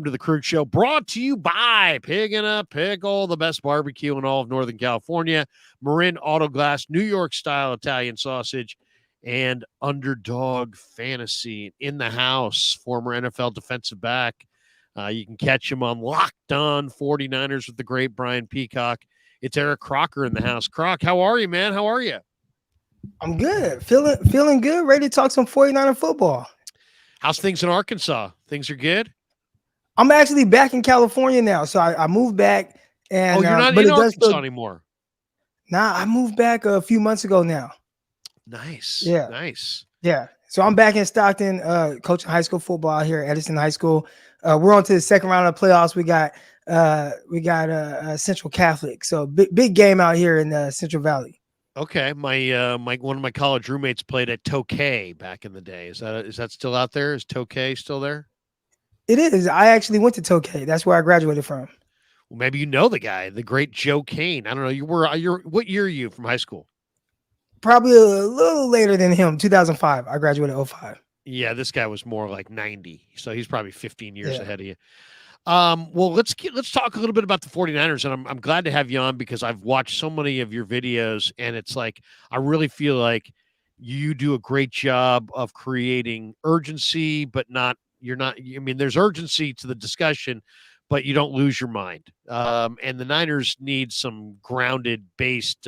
To the Krueger Show, brought to you by Pig and a Pickle, the best barbecue in all of Northern California, Marin Auto Glass, New York style Italian sausage, and Underdog Fantasy in the house. Former NFL defensive back. You can catch him on Locked On 49ers with the great Brian Peacock. It's Eric Crocker in the house. Croc, how are you, man? How are you? I'm good. Feeling good. Ready to talk some 49er football. How's things in Arkansas? Things are good? I'm actually back in California now. So I moved back. And, you're not but in it does Arkansas feel, anymore? Nah, I moved back a few months ago now. Nice. Yeah. Nice. Yeah. So I'm back in Stockton, coaching high school football here at Edison High School. We're on to the second round of the playoffs. We got Central Catholic. So big game out here in Central Valley. Okay, my one of my college roommates played at Tokay back in the day. Is that still out there? Is Tokay still there? It is. I actually went to Tokay. That's where I graduated from. Well, maybe you know the guy, the great Joe Kane. I don't know. You're what year are you from high school? Probably a little later than him. 2005. I graduated 05. Yeah, this guy was more like 90, so he's probably 15 years ahead of you. Well, let's talk a little bit about the 49ers, and I'm glad to have you on because I've watched so many of your videos, and it's like I really feel like you do a great job of creating urgency, but you're not. I mean, there's urgency to the discussion, but you don't lose your mind. And the Niners need some grounded, based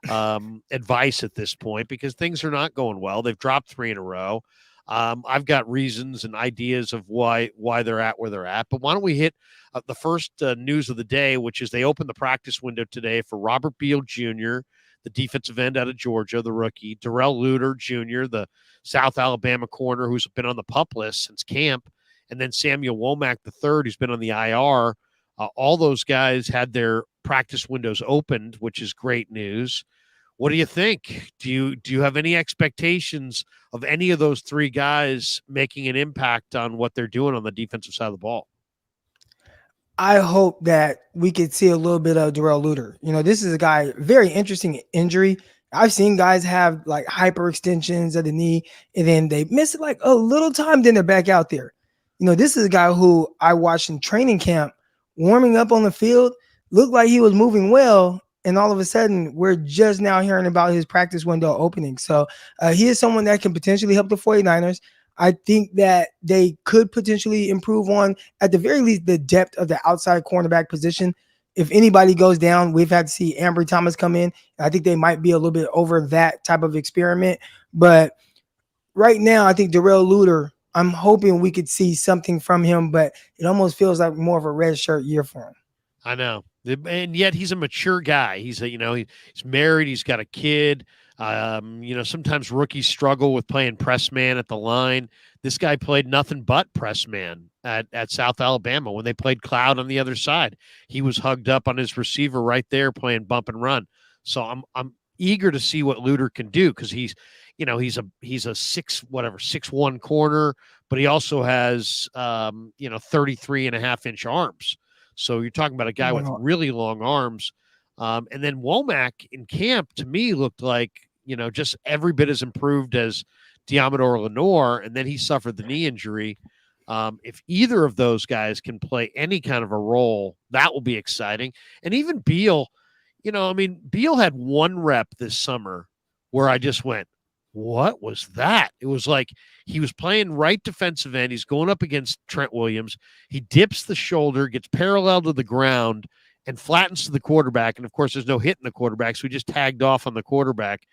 advice at this point because things are not going well. They've dropped 3 in a row. I've got reasons and ideas of why they're at where they're at. But why don't we hit the first news of the day, which is they opened the practice window today for Robert Beal Jr., the defensive end out of Georgia, the rookie, Darrell Luter Jr., the South Alabama corner who's been on the PUP list since camp, and then Samuel Womack III, who's been on the IR. All those guys had their practice windows opened, which is great news. What do you think? Do you have any expectations of any of those 3 guys making an impact on what they're doing on the defensive side of the ball? I hope that we could see a little bit of Darrell Luter. This is a guy, very interesting injury. I've seen guys have like hyperextensions of the knee, and then they miss it like a little time, then they're back out there. This is a guy who I watched in training camp, warming up on the field, looked like he was moving well, and all of a sudden, we're just now hearing about his practice window opening. So he is someone that can potentially help the 49ers. I think that they could potentially improve on, at the very least, the depth of the outside cornerback position. If anybody goes down, we've had to see Ambry Thomas come in. I think they might be a little bit over that type of experiment. But right now, I think Darrell Luter, I'm hoping we could see something from him, but it almost feels like more of a red shirt year for him. I know. And yet he's a mature guy. He's married. He's got a kid. Sometimes rookies struggle with playing press man at the line. This guy played nothing but press man at South Alabama when they played cloud on the other side. He was hugged up on his receiver right there playing bump and run. So I'm eager to see what Luter can do because he's a 6'1" corner, but he also has 33.5-inch arms. So you're talking about a guy with really long arms. And then Womack in camp, to me, looked like, just every bit as improved as Diamador Lenore. And then he suffered the knee injury. If either of those guys can play any kind of a role, that will be exciting. And even Beal, Beal had 1 rep this summer where I just went, what was that? It was like he was playing right defensive end. He's going up against Trent Williams. He dips the shoulder, gets parallel to the ground, and flattens to the quarterback. And of course, there's no hit in the quarterback, so he just tagged off on the quarterback.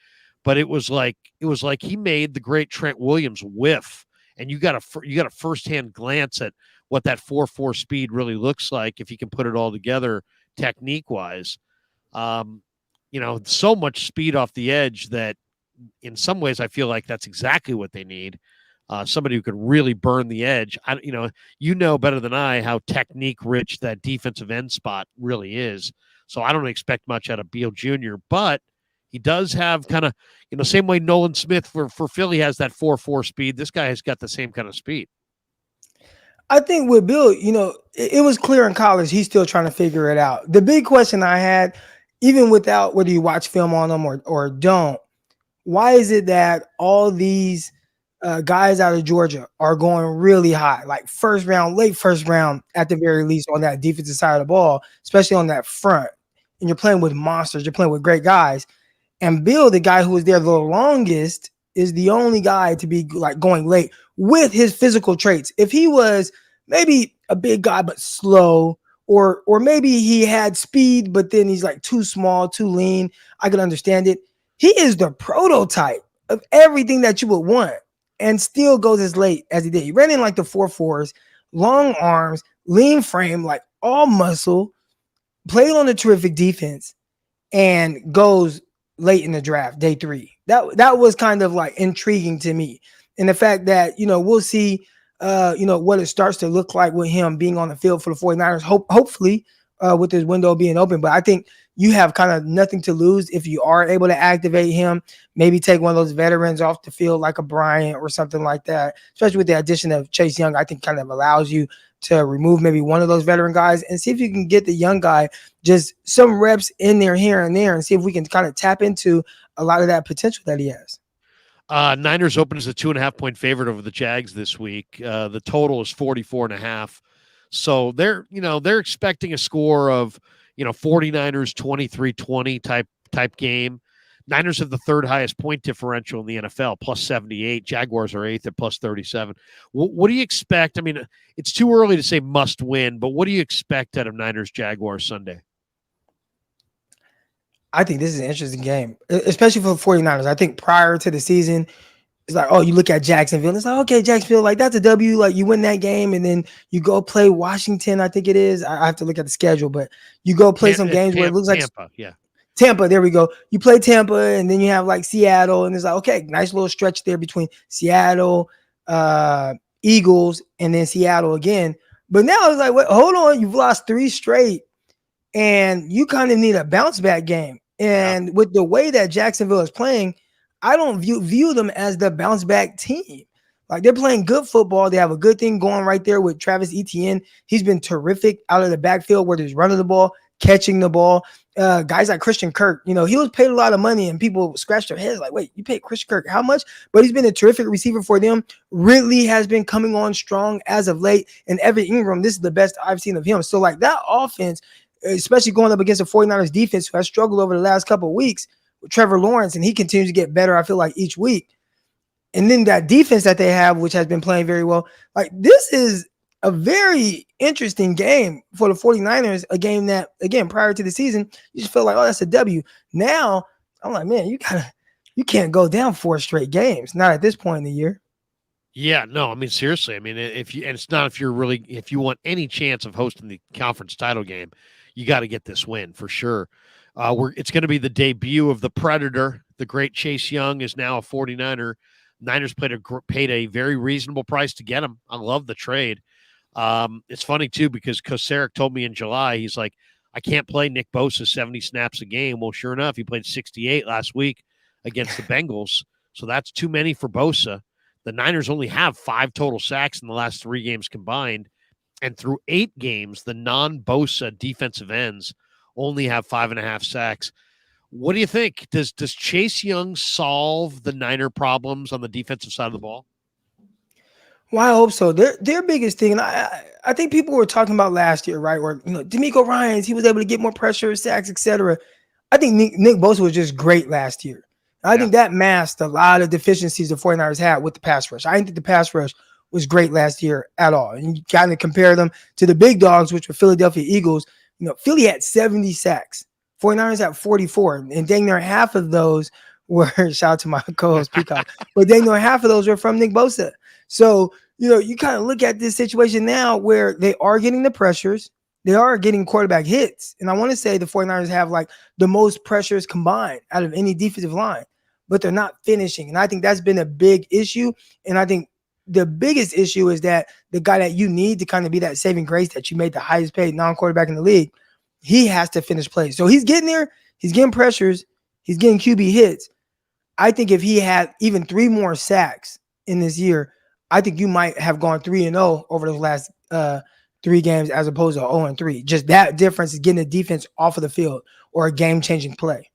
But it was like he made the great Trent Williams whiff. And you got a firsthand glance at what that 4.4 speed really looks like if he can put it all together technique wise. So much speed off the edge that in some ways I feel like that's exactly what they need. Somebody who could really burn the edge. Better than I how technique rich that defensive end spot really is. So I don't expect much out of Beal Jr., but he does have kind of, same way Nolan Smith for Philly has that 4.4 speed. This guy has got the same kind of speed. I think with Bill, it was clear in college he's still trying to figure it out. The big question I had, even without whether you watch film on him or don't, why is it that all these guys out of Georgia are going really high, like first round, late first round at the very least on that defensive side of the ball, especially on that front. And you're playing with monsters, you're playing with great guys. And Bill, the guy who was there the longest, is the only guy to be like going late with his physical traits. If he was maybe a big guy but slow, or maybe he had speed but then he's like too small, too lean, I can understand it. He is the prototype of everything that you would want, and still goes as late as he did. He ran in like the 4.4s, long arms, lean frame, like all muscle, played on a terrific defense, and goes late in the draft, day 3. That was kind of like intriguing to me. And the fact that, we'll see what it starts to look like with him being on the field for the 49ers, hopefully with his window being open. But I think you have kind of nothing to lose if you are able to activate him, maybe take one of those veterans off the field like a Bryant or something like that, especially with the addition of Chase Young. I think kind of allows you to remove maybe one of those veteran guys and see if you can get the young guy just some reps in there here and there, and see if we can kind of tap into a lot of that potential that he has. Niners open as a 2.5-point favorite over the Jags this week. The total is 44.5. So they're expecting a score of, 49ers 23-20 type game. Niners have the third highest point differential in the NFL, plus 78. Jaguars are eighth at plus 37. What do you expect? I mean, it's too early to say must win, but what do you expect out of Niners Jaguars Sunday? I think this is an interesting game, especially for the 49ers. I think prior to the season, it's like, oh, you look at Jacksonville, and it's like, okay, Jacksonville, like that's a W. Like you win that game, and then you go play Washington, I think it is. I have to look at the schedule, but you go play some games where it looks like Tampa, yeah. Tampa, there we go. You play Tampa, and then you have like Seattle, and it's like, okay, nice little stretch there between Seattle, Eagles, and then Seattle again. But now it's like, wait, hold on, you've lost 3 straight, and you kind of need a bounce back game. And with the way that Jacksonville is playing, I don't view them as the bounce back team. Like they're playing good football. They have a good thing going right there with Travis Etienne. He's been terrific out of the backfield where he's running the ball, catching the ball. Guys like Christian Kirk, he was paid a lot of money, and people scratch their heads like, wait, you paid Christian Kirk how much? But he's been a terrific receiver for them. Ridley has been coming on strong as of late. And Evan Ingram, this is the best I've seen of him. So like that offense, especially going up against the 49ers defense, who has struggled over the last couple of weeks with Trevor Lawrence, and he continues to get better, I feel like, each week. And then that defense that they have, which has been playing very well, like this is a very interesting game for the 49ers, a game that, again, prior to the season, you just felt like, oh, that's a W. Now, I'm like, man, you can't go down 4 straight games, not at this point in the year. Yeah, no, I mean, seriously, I mean, if you want any chance of hosting the conference title game, you got to get this win for sure. It's going to be the debut of the Predator. The great Chase Young is now a 49er. Niners paid a very reasonable price to get him. I love the trade. It's funny too, because Kosaric told me in July, he's like, I can't play Nick Bosa 70 snaps a game. Well, sure enough, he played 68 last week against the Bengals. So that's too many for Bosa. The Niners only have 5 total sacks in the last 3 games combined. And through 8 games, the non-Bosa defensive ends only have 5.5 sacks. What do you think? Does Chase Young solve the Niner problems on the defensive side of the ball? Well, I hope so. Their biggest thing, and I think people were talking about last year, right? Where D'Amico Ryans, he was able to get more pressure, sacks, etc. I think Nick Bosa was just great last year. I think that masked a lot of deficiencies the 49ers had with the pass rush. I didn't think the pass rush was great last year at all. And you kind of compare them to the big dogs, which were Philadelphia Eagles. Philly had 70 sacks. 49ers had 44. And dang near half of those were, shout out to my co-host Peacock, but dang near half of those were from Nick Bosa. So, you kind of look at this situation now where they are getting the pressures. They are getting quarterback hits. And I want to say the 49ers have like the most pressures combined out of any defensive line, but they're not finishing. And I think that's been a big issue. And I think the biggest issue is that the guy that you need to kind of be that saving grace, that you made the highest paid non-quarterback in the league, he has to finish plays. So he's getting there. He's getting pressures. He's getting QB hits. I think if he had even 3 more sacks in this year, I think you might have gone 3-0 over those last 3 games as opposed to 0-3. Just that difference is getting the defense off of the field or a game-changing play.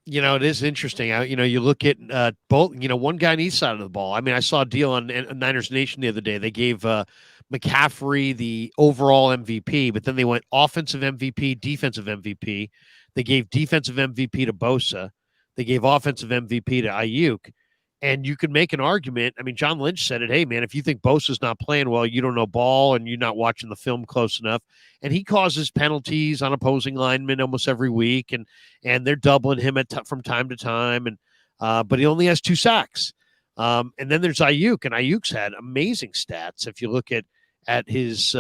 It is interesting. You look at both. One guy on each side of the ball. I mean, I saw a deal on Niners Nation the other day. They gave McCaffrey the overall MVP, but then they went offensive MVP, defensive MVP. They gave defensive MVP to Bosa. They gave offensive MVP to Ayuk. And you can make an argument. I mean, John Lynch said it. Hey, man, if you think Bosa's not playing well, you don't know ball and you're not watching the film close enough. And he causes penalties on opposing linemen almost every week, and they're doubling him from time to time. And but he only has 2 sacks. And then there's Ayuk, and Ayuk's had amazing stats. If you look at his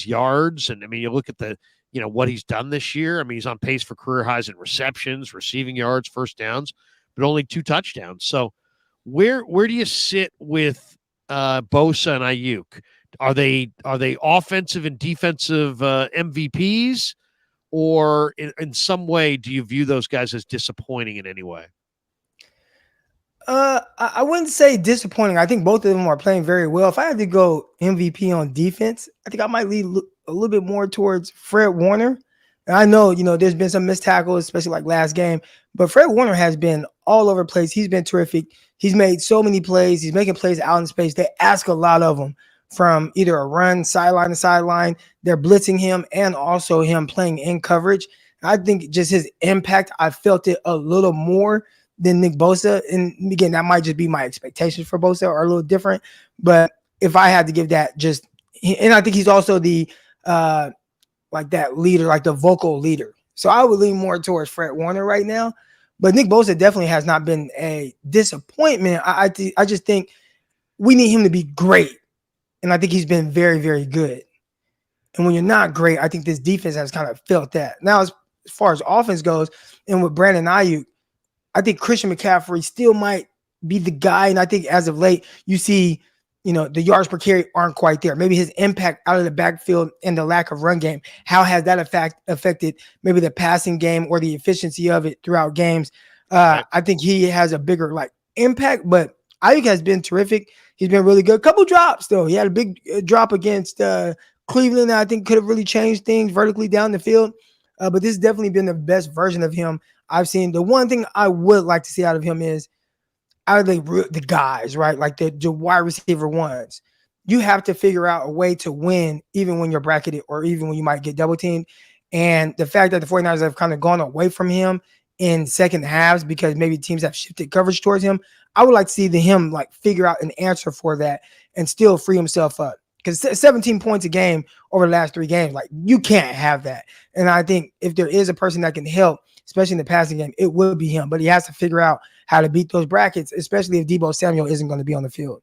yards, and I mean, you look at what he's done this year. I mean, he's on pace for career highs in receptions, receiving yards, first downs, but only 2 touchdowns. So where do you sit with Bosa and Ayuk? Are they offensive and defensive MVPs, or in some way do you view those guys as disappointing in any way? I wouldn't say disappointing. I think both of them are playing very well. If I had to go MVP on defense, I think I might lean a little bit more towards Fred Warner. And I know, there's been some missed tackles, especially like last game, but Fred Warner has been all over the place. He's been terrific. He's made so many plays. He's making plays out in space. They ask a lot of him from either a run, sideline to sideline. They're blitzing him and also him playing in coverage. I think just his impact, I felt it a little more than Nick Bosa. And again, that might just be my expectations for Bosa are a little different. But if I had to give that and I think he's also the like that leader, like the vocal leader. So I would lean more towards Fred Warner right now. But Nick Bosa definitely has not been a disappointment. I just think we need him to be great. And I think he's been very, very good. And when you're not great, I think this defense has kind of felt that. Now, as far as offense goes, and with Brandon Ayuk, I think Christian McCaffrey still might be the guy. And I think as of late, you see, the yards per carry aren't quite there. Maybe his impact out of the backfield and the lack of run game, how has that affected maybe the passing game or the efficiency of it throughout games? Right. I think he has a bigger impact, but Ayuk has been terrific. He's been really good. Couple drops though. He had a big drop against Cleveland that I think could have really changed things vertically down the field. But this has definitely been the best version of him I've seen. The one thing I would like to see out of him is out of the guys, right? Like the wide receiver ones. You have to figure out a way to win even when you're bracketed or even when you might get double teamed. And the fact that the 49ers have kind of gone away from him in second halves because maybe teams have shifted coverage towards him, I would like to see him figure out an answer for that and still free himself up. Because 17 points a game over the last 3 games, you can't have that. And I think if there is a person that can help, especially in the passing game, it will be him. But he has to figure out how to beat those brackets, especially if Deebo Samuel isn't going to be on the field.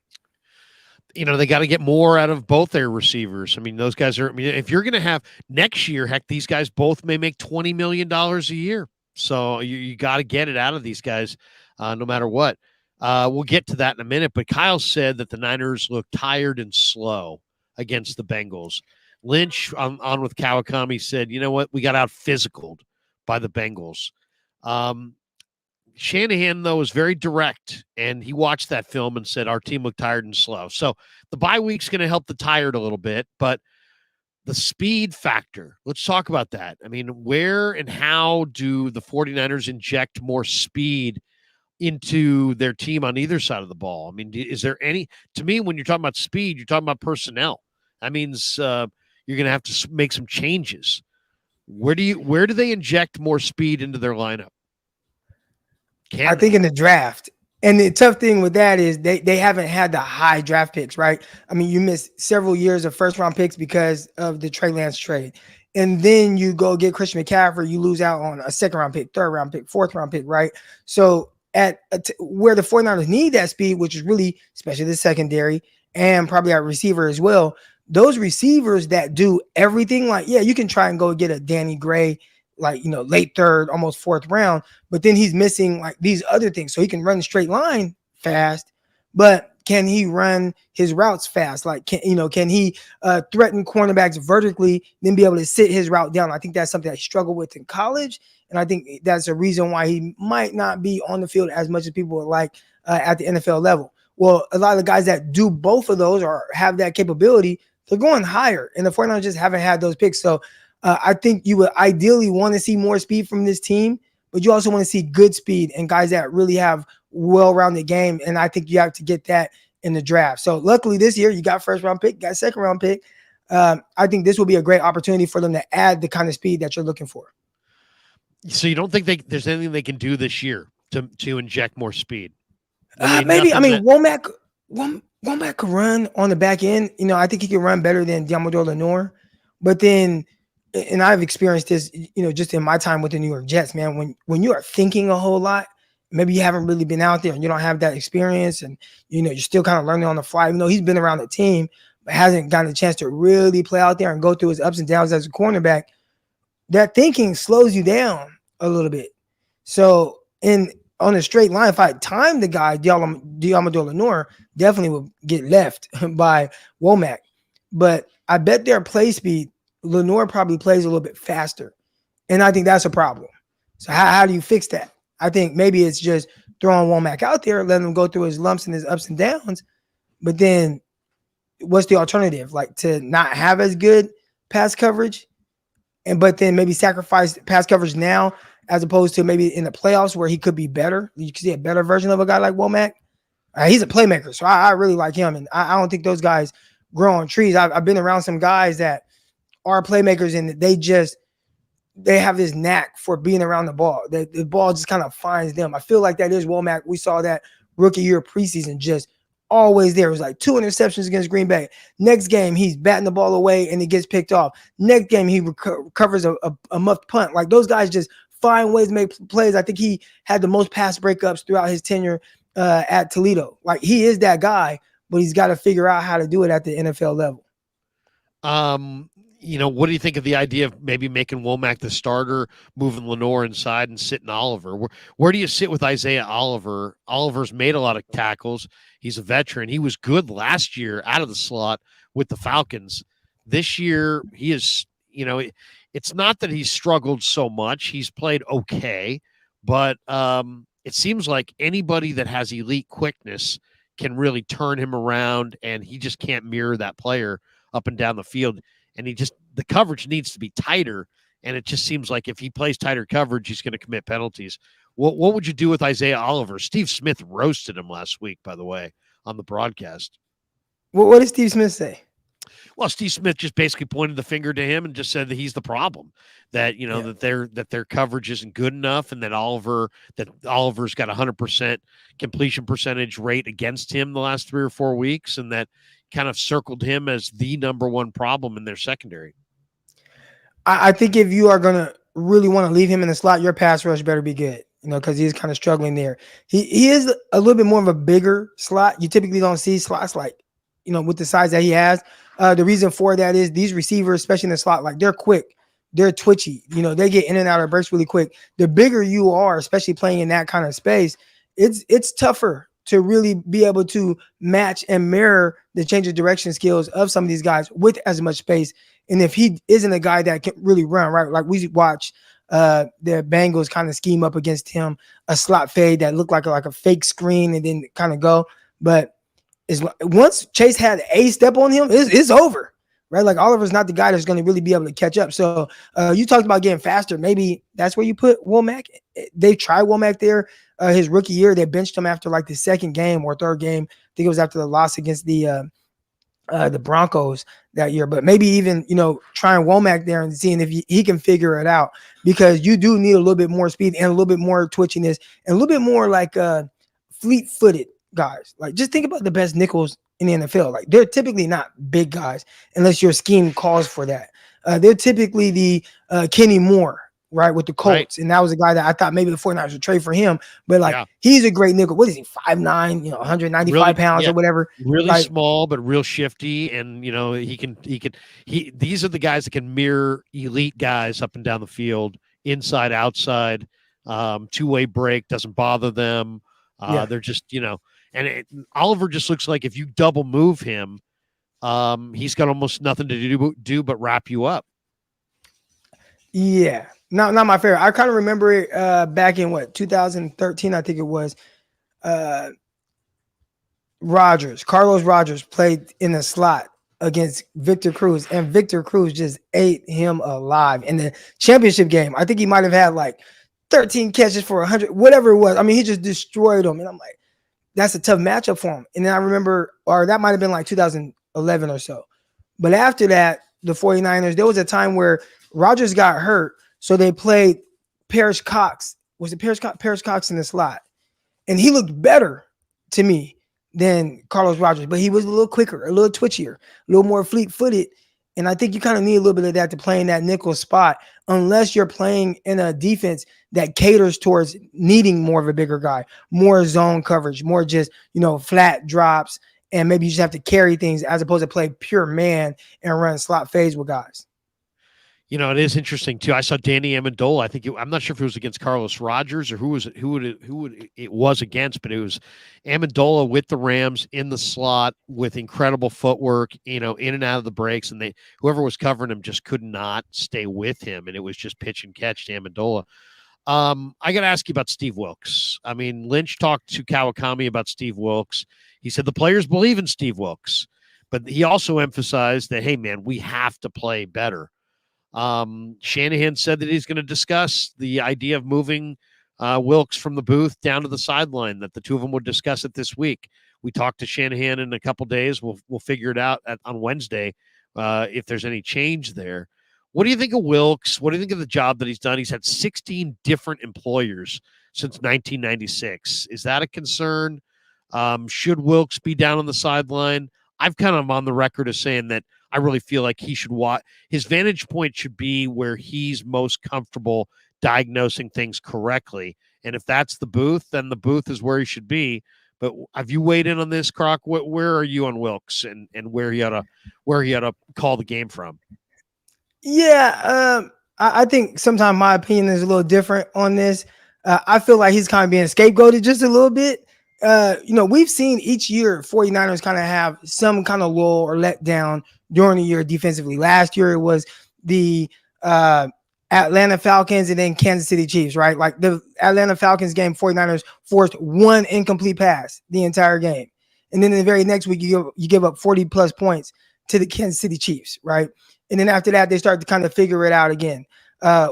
They got to get more out of both their receivers. I mean, those guys are, if you're going to have next year, heck, these guys both may make $20 million a year. So you got to get it out of these guys no matter what. We'll get to that in a minute. But Kyle said that the Niners look tired and slow against the Bengals. Lynch on with Kawakami said, you know what? We got out physicaled by the Bengals. Shanahan, though, was very direct, and he watched that film and said our team looked tired and slow. So the bye week's going to help the tired a little bit, but the speed factor, let's talk about that. I mean, where and how do the 49ers inject more speed into their team on either side of the ball? I mean, is there any, to me, when you're talking about speed, you're talking about personnel. That means you're going to have to make some changes. Where do they inject more speed into their lineup? I think in the draft. And the tough thing with that is they haven't had the high draft picks, right? I mean, you missed several years of first round picks because of the Trey Lance trade. And then you go get Christian McCaffrey, you lose out on a second round pick, third round pick, fourth round pick, right? So at where the 49ers need that speed, which is really, especially the secondary and probably our receiver as well, those receivers that do everything, you can try and go get a Danny Gray, late third, almost fourth round, but then he's missing these other things. So he can run a straight line fast, but can he run his routes fast? Can he threaten cornerbacks vertically, then be able to sit his route down? I think that's something I struggled with in college. And I think that's a reason why he might not be on the field as much as people would like at the NFL level. Well, a lot of the guys that do both of those or have that capability, they're going higher. And the 49ers just haven't had those picks. So I think you would ideally want to see more speed from this team, but you also want to see good speed and guys that really have well-rounded game. And I think you have to get that in the draft. So luckily this year you got first round pick, got second round pick. I think this will be a great opportunity for them to add the kind of speed that you're looking for. So you don't think there's anything they can do this year to inject more speed? Maybe. I mean, Womack could run on the back end. I think he can run better than Diamador Lenore. But then, and I've experienced this, just in my time with the New York Jets, man. When you are thinking a whole lot, maybe you haven't really been out there and you don't have that experience, and you're still kind of learning on the fly. Even though he's been around the team, but hasn't gotten a chance to really play out there and go through his ups and downs as a cornerback. That thinking slows you down a little bit. So on a straight line, if I time the guy, Diamador Lenore definitely would get left by Womack. But I bet their play speed, Lenore probably plays a little bit faster. And I think that's a problem. So how do you fix that? I think maybe it's just throwing Womack out there, letting him go through his lumps and his ups and downs. But then what's the alternative? Like to not have as good pass coverage, but then maybe sacrifice pass coverage now as opposed to maybe in the playoffs where he could be better. You could see a better version of a guy like Womack. He's a playmaker, so I really like him. And I don't think those guys grow on trees. I've been around some guys that are playmakers, and they have this knack for being around the ball. The ball just kind of finds them. I feel like that is Womack. We saw that rookie year preseason, just always there. It was like 2 interceptions against Green Bay. Next game, he's batting the ball away and it gets picked off. Next game, he recovers a muffed punt. Like those guys just find ways to make plays. I think he had the most pass breakups throughout his tenure at Toledo. Like he is that guy, but he's got to figure out how to do it at the NFL level. What do you think of the idea of maybe making Womack the starter, moving Lenore inside and sitting Oliver? Where do you sit with Isaiah Oliver? Oliver's made a lot of tackles. He's a veteran. He was good last year out of the slot with the Falcons. This year, he is, it's not that he's struggled so much. He's played okay, but it seems like anybody that has elite quickness can really turn him around, and he just can't mirror that player up and down the field. And the coverage needs to be tighter. And it just seems like if he plays tighter coverage, he's going to commit penalties. What would you do with Isaiah Oliver? Steve Smith roasted him last week, by the way, on the broadcast. What did Steve Smith say? Well, Steve Smith just basically pointed the finger to him and just said that he's the problem, that, that their coverage isn't good enough, and that Oliver's got 100% completion percentage rate against him the last 3 or 4 weeks. And that kind of circled him as the number one problem in their secondary. I think if you are going to really want to leave him in the slot, your pass rush better be good, because he's kind of struggling there. He is a little bit more of a bigger slot. You typically don't see slots like, with the size that he has. The reason for that is these receivers, especially in the slot, like they're quick, they're twitchy, they get in and out of bursts really quick. The bigger you are, especially playing in that kind of space, it's tougher to really be able to match and mirror the change of direction skills of some of these guys with as much space. And if he isn't a guy that can really run, right? Like we watch the Bengals kind of scheme up against him, a slot fade that looked like a fake screen and then kind of go. But once Chase had a step on him, it's over, right? Like Oliver's not the guy that's going to really be able to catch up. So you talked about getting faster. Maybe that's where you put Womack. They tried Womack there. His rookie year, they benched him after like the second game or third game. I think it was after the loss against the Broncos that year. But maybe even, trying Womack there and seeing if he can figure it out, because you do need a little bit more speed and a little bit more twitchiness and a little bit more like fleet-footed guys. Like just think about the best nickels in the NFL. Like they're typically not big guys unless your scheme calls for that. They're typically the Kenny Moore, right, with the Colts. Right. And that was a guy that I thought maybe the 49ers would trade for him. But he's a great nickel. What is he, 5'9", 195 really, pounds or whatever? Really small, but real shifty. And, these are the guys that can mirror elite guys up and down the field, inside, outside, two-way break, doesn't bother them. They're just, Oliver just looks like if you double move him, he's got almost nothing to do but wrap you up. Yeah, not my favorite. I kind of remember it back in 2013, I think it was. Carlos Rogers played in the slot against Victor Cruz, and Victor Cruz just ate him alive in the championship game. I think he might have had like 13 catches for 100, whatever it was. I mean, he just destroyed them. And I'm like, that's a tough matchup for him. And then I remember, or that might have been like 2011 or so. But after that, the 49ers, there was a time where Rodgers got hurt. So they played Parrish Cox. Was it Parrish Cox in the slot? And he looked better to me than Carlos Rodgers, but he was a little quicker, a little twitchier, a little more fleet-footed. And I think you kind of need a little bit of that to play in that nickel spot, unless you're playing in a defense that caters towards needing more of a bigger guy, more zone coverage, more just, flat drops. And maybe you just have to carry things as opposed to play pure man and run slot phase with guys. It is interesting too. I saw Danny Amendola. I'm not sure if it was against Carlos Rodgers or who it was against, but it was Amendola with the Rams in the slot with incredible footwork, in and out of the breaks, and whoever was covering him just could not stay with him, and it was just pitch and catch to Amendola. I got to ask you about Steve Wilks. I mean, Lynch talked to Kawakami about Steve Wilks. He said the players believe in Steve Wilks, but he also emphasized that, hey, man, we have to play better. Shanahan said that he's going to discuss the idea of moving Wilks from the booth down to the sideline, that the two of them would discuss it this week. We talked to Shanahan in a couple days. We'll figure it out on Wednesday if there's any change there. What do you think of Wilks? What do you think of the job that he's done? He's had 16 different employers since 1996. Is that a concern? Should Wilks be down on the sideline? I've kind of on the record as saying that I really feel like he should watch. His vantage point should be where he's most comfortable diagnosing things correctly. And if that's the booth, then the booth is where he should be. But have you weighed in on this, Croc? Where are you on Wilks and where he ought to call the game from? Yeah, I think sometimes my opinion is a little different on this. I feel like he's kind of being scapegoated just a little bit. We've seen each year 49ers kind of have some kind of lull or letdown during the year defensively. Last year it was the Atlanta Falcons and then Kansas City Chiefs, right? Like the Atlanta Falcons game, 49ers forced one incomplete pass the entire game. And then in the very next week, you give up 40 plus points to the Kansas City Chiefs, right? And then after that, they start to kind of figure it out again.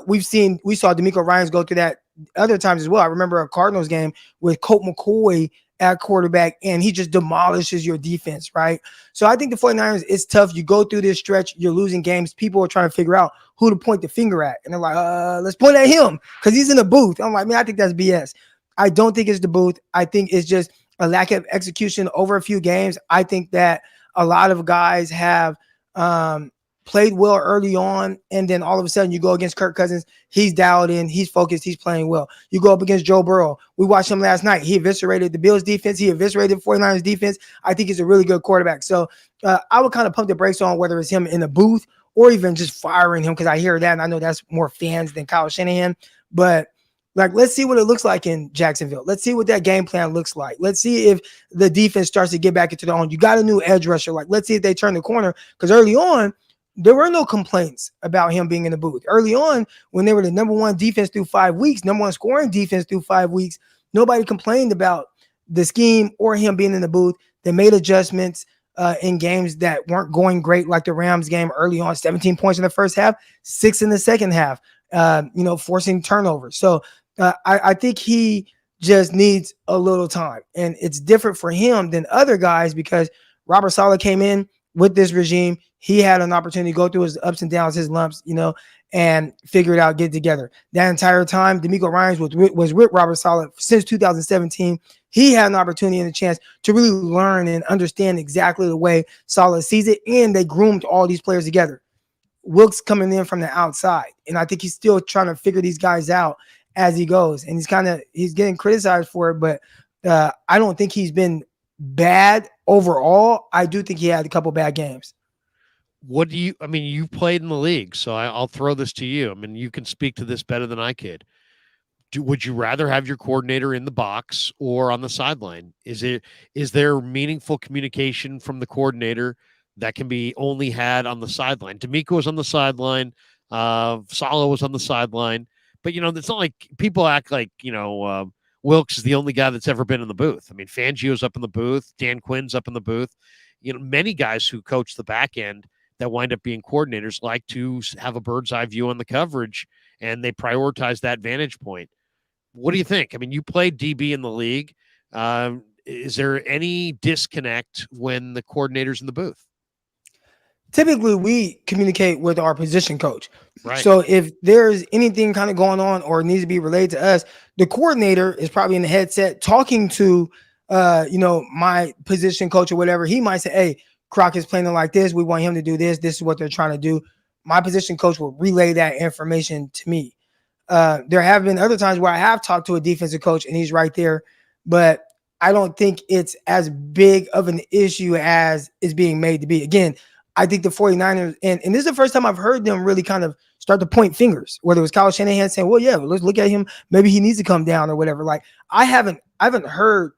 We saw DeMeco Ryans go through that other times as well. I remember a Cardinals game with Colt McCoy at quarterback, and he just demolishes your defense, right? So I think the 49ers, it's tough. You go through this stretch, you're losing games. People are trying to figure out who to point the finger at. And they're like, let's point at him because he's in the booth. I'm like, man, I think that's BS. I don't think it's the booth. I think it's just a lack of execution over a few games. I think that a lot of guys have played well early on, and then all of a sudden you go against Kirk Cousins. He's dialed in. He's focused. He's playing well. You go up against Joe Burrow. We watched him last night. He eviscerated the Bills defense. He eviscerated 49ers defense. I think he's a really good quarterback. So I would kind of pump the brakes on whether it's him in the booth or even just firing him, because I hear that, and I know that's more fans than Kyle Shanahan. But let's see what it looks like in Jacksonville. Let's see what that game plan looks like. Let's see if the defense starts to get back into their own. You got a new edge rusher. Let's see if they turn the corner, because early on, there were no complaints about him being in the booth. Early on, when they were the number one defense through 5 weeks, number one scoring defense through 5 weeks, nobody complained about the scheme or him being in the booth. They made adjustments in games that weren't going great, like the Rams game early on, 17 points in the first half, 6 in the second half, forcing turnovers. So I think he just needs a little time. And it's different for him than other guys because Robert Saleh came in with this regime. He had an opportunity to go through his ups and downs, his lumps, and figure it out, get it together. That entire time, DeMeco Ryans was with Robert Saleh since 2017. He had an opportunity and a chance to really learn and understand exactly the way Saleh sees it, and they groomed all these players together. Wilks coming in from the outside, and I think he's still trying to figure these guys out as he goes, and he's getting criticized for it, but I don't think he's been bad overall. I do think he had a couple bad games. You played in the league, so I'll throw this to you. I mean, you can speak to this better than I could. Would you rather have your coordinator in the box or on the sideline? Is there meaningful communication from the coordinator that can be only had on the sideline? DeMeco was on the sideline. Saleh was on the sideline. But, it's not like people act like, Wilks is the only guy that's ever been in the booth. I mean, Fangio's up in the booth. Dan Quinn's up in the booth. Many guys who coach the back end that wind up being coordinators like to have a bird's eye view on the coverage, and they prioritize that vantage point. What do you think? I mean, you played DB in the league. Is there any disconnect when the coordinator's in the booth? Typically we communicate with our position coach. Right. So if there's anything kind of going on or needs to be relayed to us, the coordinator is probably in the headset talking to my position coach or whatever. He might say, "Hey, Croc is playing like this. We want him to do this. This is what they're trying to do." My position coach will relay that information to me. There have been other times where I have talked to a defensive coach and he's right there, but I don't think it's as big of an issue as it's being made to be. Again, I think the 49ers, and this is the first time I've heard them really kind of start to point fingers, whether it was Kyle Shanahan saying, "Well, yeah, let's look at him. Maybe he needs to come down or whatever." Like I haven't heard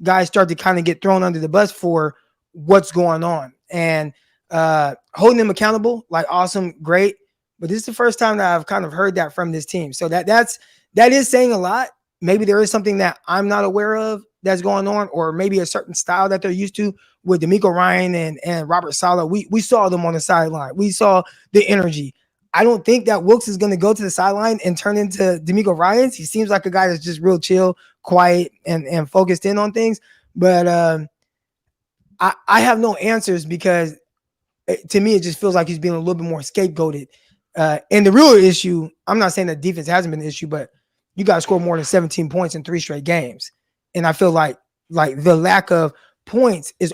guys start to kind of get thrown under the bus for what's going on and holding them accountable. Like awesome, great. But this is the first time that I've kind of heard that from this team. So that is saying a lot. Maybe there is something that I'm not aware of that's going on, or maybe a certain style that they're used to with D'Amico Ryan and Robert Saleh. We saw them on the sideline. We saw the energy. I don't think that Wilkes is going to go to the sideline and turn into D'Amico Ryans. He seems like a guy that's just real chill, quiet, and focused in on things. But I have no answers because to me, it just feels like he's being a little bit more scapegoated. And the real issue, I'm not saying that defense hasn't been an issue, but you got to score more than 17 points in 3 straight games. And I feel like the lack of points is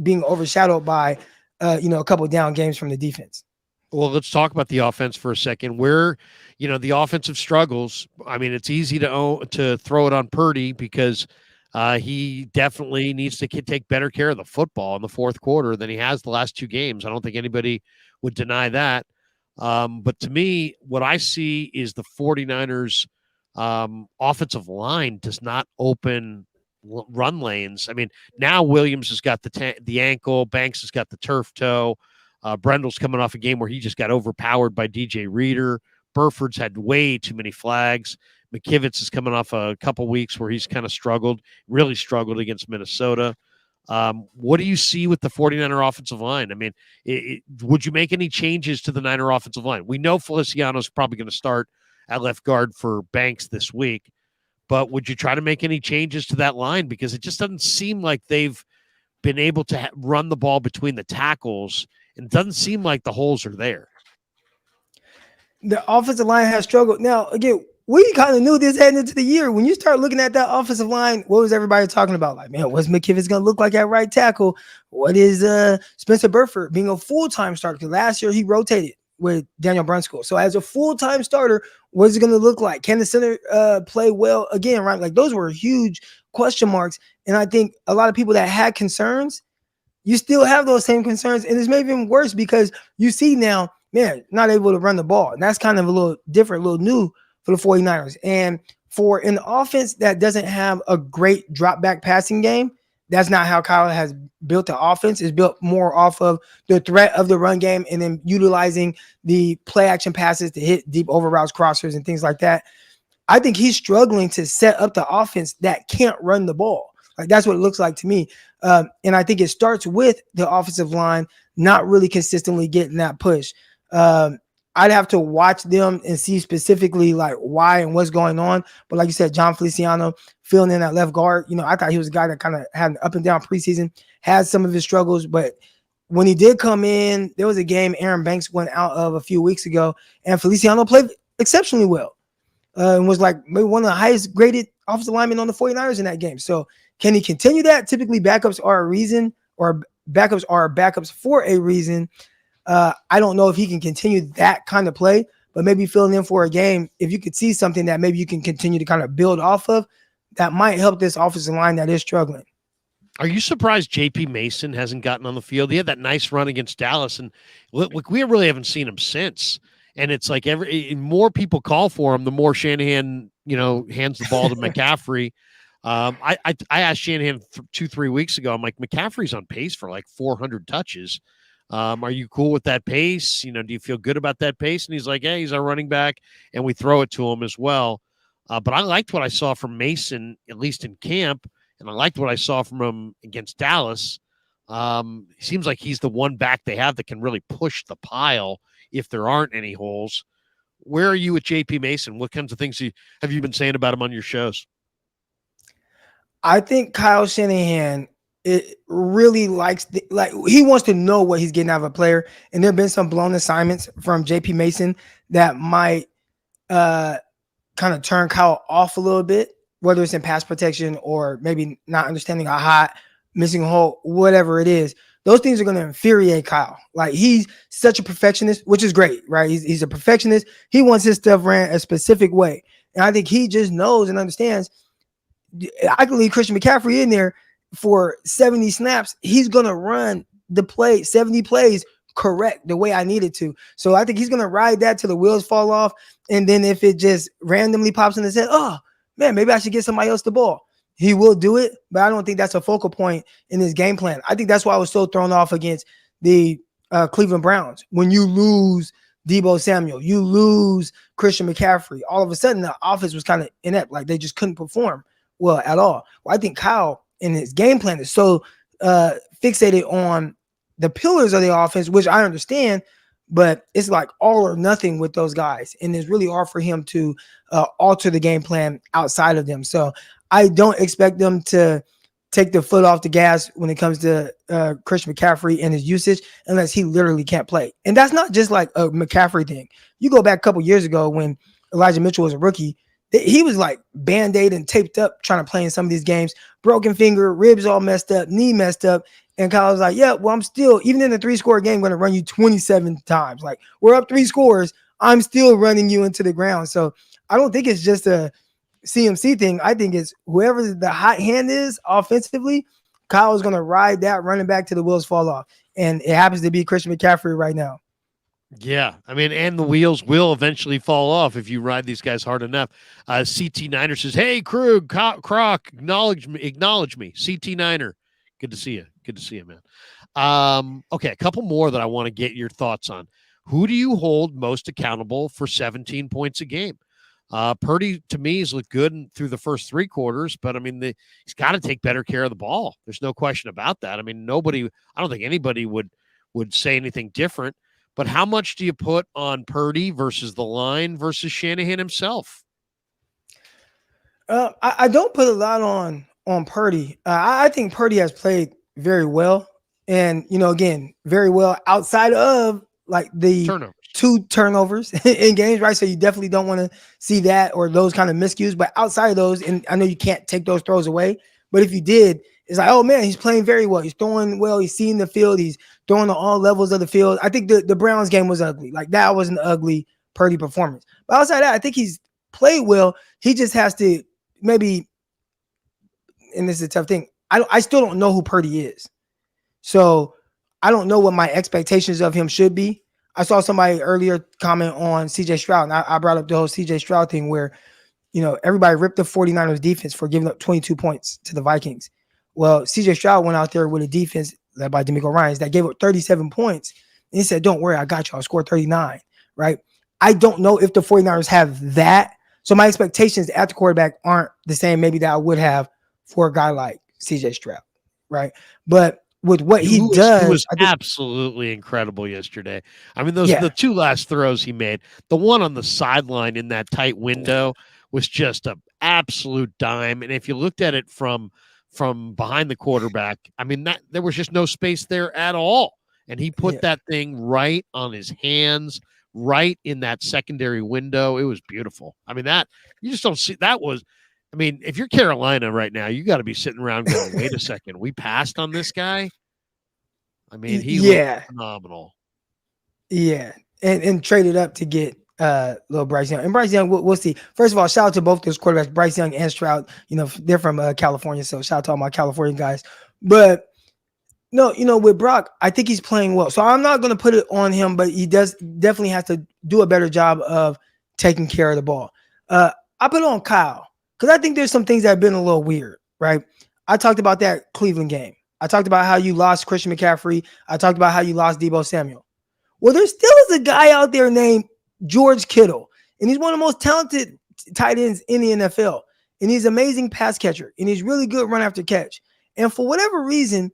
being overshadowed by, a couple of down games from the defense. Well, let's talk about the offense for a second. Where, the offensive struggles. I mean, it's easy to throw it on Purdy because he definitely needs to take better care of the football in the fourth quarter than he has the last 2 games. I don't think anybody would deny that. But to me, what I see is the 49ers offensive line does not open run lanes. I mean, now Williams has got the ankle, Banks has got the turf toe. Brendel's coming off a game where he just got overpowered by DJ Reader. Burford's had way too many flags. McKivitz is coming off a couple weeks where he's kind of really struggled against Minnesota. What do you see with the 49er offensive line? I mean, would you make any changes to the Niner offensive line? We know Feliciano's probably going to start at left guard for Banks this week, but would you try to make any changes to that line? Because it just doesn't seem like they've been able to run the ball between the tackles, and it doesn't seem like the holes are there. The offensive line has struggled. Now, again, we kind of knew this heading into the year. When you start looking at that offensive line, what was everybody talking about? Like, man, what's McKivitz going to look like at right tackle? What is Spencer Burford being a full-time starter? Because last year he rotated with Daniel Brunskill. So as a full-time starter, what is it going to look like? Can the center play well again, right? Like those were huge question marks. And I think a lot of people that had concerns, you still have those same concerns. And it's maybe even worse because you see now, man, not able to run the ball. And that's kind of a little different, a little new for the 49ers. And for an offense that doesn't have a great drop back passing game, that's not how Kyle has built the offense. It's built more off of the threat of the run game and then utilizing the play action passes to hit deep over routes, crossers, and things like that. I think he's struggling to set up the offense that can't run the ball. Like that's what it looks like to me. And I think it starts with the offensive line not really consistently getting that push. I'd have to watch them and see specifically like why and what's going on. But like you said, John Feliciano filling in at left guard. I thought he was a guy that kind of had an up and down preseason, had some of his struggles. But when he did come in, there was a game Aaron Banks went out of a few weeks ago, and Feliciano played exceptionally well and was like maybe one of the highest graded offensive linemen on the 49ers in that game. So can he continue that? Typically backups are a reason, or backups are backups for a reason. I don't know if he can continue that kind of play, but maybe filling in for a game, if you could see something that maybe you can continue to kind of build off of, that might help this offensive line that is struggling. Are you surprised J.P. Mason hasn't gotten on the field? He had that nice run against Dallas, and look, we really haven't seen him since. And it's like more people call for him, the more Shanahan, hands the ball to McCaffrey. I asked Shanahan 2-3 weeks ago. I'm like, McCaffrey's on pace for like 400 touches. Are you cool with that pace? Do you feel good about that pace? And he's like, hey, he's our running back, and we throw it to him as well. But I liked what I saw from Mason, at least in camp, and I liked what I saw from him against Dallas. It seems like he's the one back they have that can really push the pile if there aren't any holes. where are you with JP Mason? What kinds of things have you been saying about him on your shows? I think Kyle Shanahan it really likes he wants to know what he's getting out of a player, and there have been some blown assignments from JP Mason that might kind of turn Kyle off a little bit, whether it's in pass protection or maybe not understanding a hot, missing a hole, whatever it is. Those things are going to infuriate Kyle. Like, he's such a perfectionist, which is great, right? He's a perfectionist. He wants his stuff ran a specific way. And I think he just knows and understands I can leave Christian McCaffrey in there for 70 snaps. He's going to run the play, 70 plays correct the way I need it to. So I think he's going to ride that till the wheels fall off. And then if it just randomly pops in his head, oh, man, maybe I should get somebody else the ball. He will do it, but I don't think that's a focal point in his game plan. I think that's why I was so thrown off against the Cleveland Browns. When you lose Deebo Samuel, you lose Christian McCaffrey, all of a sudden the offense was kind of inept. Like, they just couldn't perform well at all. Well, I think Kyle in his game plan is so fixated on the pillars of the offense, which I understand, but it's like all or nothing with those guys. And it's really hard for him to alter the game plan outside of them. So I don't expect them to take the foot off the gas when it comes to Christian McCaffrey and his usage, unless he literally can't play. And that's not just like a McCaffrey thing. You go back a couple years ago when Elijah Mitchell was a rookie, he was like Band-Aid and taped up trying to play in some of these games, broken finger, ribs all messed up, knee messed up. And Kyle was like, yeah, well, I'm still, even in a 3-score game, going to run you 27 times. Like, we're up 3 scores. I'm still running you into the ground. So I don't think it's just a CMC thing. I think it's whoever the hot hand is offensively, Kyle is going to ride that running back till the wheels fall off. And it happens to be Christian McCaffrey right now. Yeah, I mean, and the wheels will eventually fall off if you ride these guys hard enough. CT Niner says, "Hey, Krug, Croc, acknowledge me. CT Niner, good to see you. Good to see you, man." Okay, a couple more that I want to get your thoughts on. Who do you hold most accountable for 17 points a game? Purdy, to me, has looked good through the first 3 quarters, but I mean, he's got to take better care of the ball. There's no question about that. I mean, I don't think anybody would say anything different. But how much do you put on Purdy versus the line versus Shanahan himself? I don't put a lot on Purdy. I think Purdy has played very well, and again, very well outside of like the Turnovers. 2 turnovers in games, right? So you definitely don't want to see that or those kind of miscues. But outside of those, and I know you can't take those throws away, but if you did, it's like, oh man, he's playing very well. He's throwing well. He's seeing the field. He's throwing on all levels of the field. I think the Browns game was ugly. Like, that was an ugly Purdy performance. But outside of that, I think he's played well. He just has to maybe, and this is a tough thing, I still don't know who Purdy is. So I don't know what my expectations of him should be. I saw somebody earlier comment on CJ Stroud, and I brought up the whole CJ Stroud thing where, everybody ripped the 49ers defense for giving up 22 points to the Vikings. Well, CJ Stroud went out there with a defense led by DeMeco Ryans that gave up 37 points. And he said, don't worry, I got you. I'll score 39, right? I don't know if the 49ers have that. So my expectations at the quarterback aren't the same maybe that I would have for a guy like CJ Stroud, right? But with what he does, he was absolutely incredible yesterday. I mean, the 2 last throws he made, the one on the sideline in that tight window was just an absolute dime. And if you looked at it from behind the quarterback, I mean, that there was just no space there at all. And he put that thing right on his hands, right in that secondary window. It was beautiful. I mean, that you just don't see. That was, I mean, if you're Carolina right now, you got to be sitting around going, wait a second, we passed on this guy. I mean, he looked phenomenal. Yeah. And traded up to get little Bryce Young. And Bryce Young, we'll see. First of all, shout out to both those quarterbacks, Bryce Young and Stroud. They're from California, so shout out to all my California guys. But no, with Brock, I think he's playing well. So I'm not going to put it on him, but he definitely has to do a better job of taking care of the ball. I put it on Kyle because I think there's some things that have been a little weird, right? I talked about that Cleveland game. I talked about how you lost Christian McCaffrey. I talked about how you lost Deebo Samuel. Well, there still is a guy out there named George Kittle, and he's one of the most talented tight ends in the NFL, and he's an amazing pass catcher, and he's really good run after catch. And for whatever reason,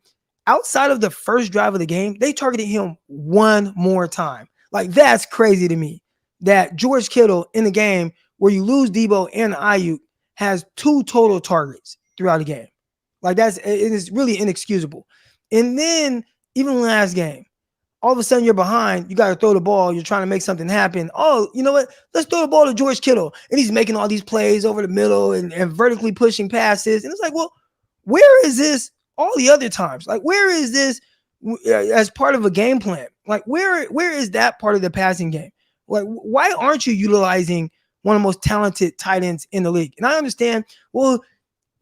outside of the first drive of the game, they targeted him one more time. Like, that's crazy to me. that George Kittle in the game where you lose Deebo and Ayuk has 2 total targets throughout the game. Like it is really inexcusable. And then even last game, all of a sudden you're behind. You got to throw the ball. You're trying to make something happen. Oh, you know what? Let's throw the ball to George Kittle. And he's making all these plays over the middle and vertically pushing passes. And it's like, well, where is this all the other times? Like, where is this as part of a game plan? Like, where is that part of the passing game? Like, why aren't you utilizing one of the most talented tight ends in the league? And I understand, well,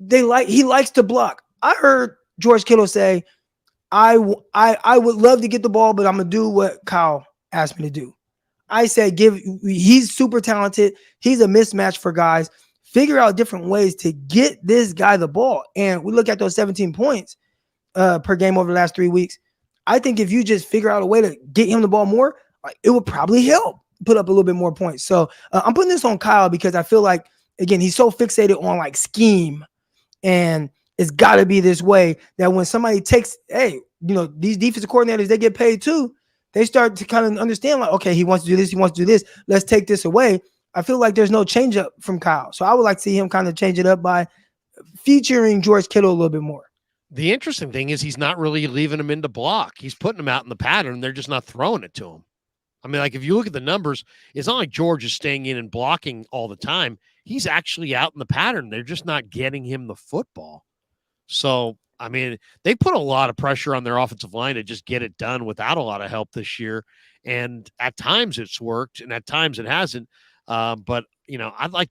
he likes to block. I heard George Kittle say, I would love to get the ball, but I'm gonna do what Kyle asked me to do. I said, he's super talented. He's a mismatch for guys. Figure out different ways to get this guy the ball. And we look at those 17 points per game over the last 3 weeks. I think if you just figure out a way to get him the ball more, it would probably help put up a little bit more points. So I'm putting this on Kyle because I feel like, again, he's so fixated on like scheme, and it's got to be this way that when somebody takes, hey, these defensive coordinators, they get paid too. They start to kind of understand like, okay, he wants to do this. He wants to do this. Let's take this away. I feel like there's no change up from Kyle. So I would like to see him kind of change it up by featuring George Kittle a little bit more. The interesting thing is he's not really leaving him in to block. He's putting him out in the pattern. They're just not throwing it to him. I mean, like if you look at the numbers, it's not like George is staying in and blocking all the time. He's actually out in the pattern. They're just not getting him the football. So, I mean, they put a lot of pressure on their offensive line to just get it done without a lot of help this year. And at times it's worked and at times it hasn't. But, I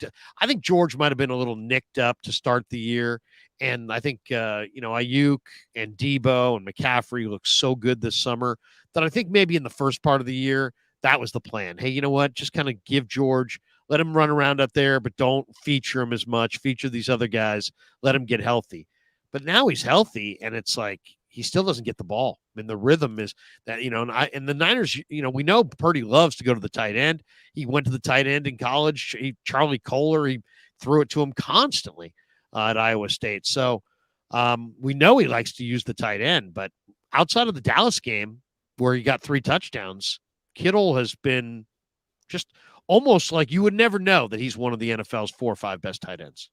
think George might have been a little nicked up to start the year. And I think, Ayuk and Deebo and McCaffrey look so good this summer that I think maybe in the first part of the year, that was the plan. Hey, you know what? Just kind of give George, let him run around up there, but don't feature him as much. Feature these other guys. Let him get healthy. But now he's healthy, and it's like he still doesn't get the ball. I mean, the rhythm is that, and the Niners, we know Purdy loves to go to the tight end. He went to the tight end in college. Charlie Kohler, he threw it to him constantly at Iowa State. So we know he likes to use the tight end. But outside of the Dallas game where he got 3 touchdowns, Kittle has been just almost like you would never know that he's one of the NFL's 4 or 5 best tight ends.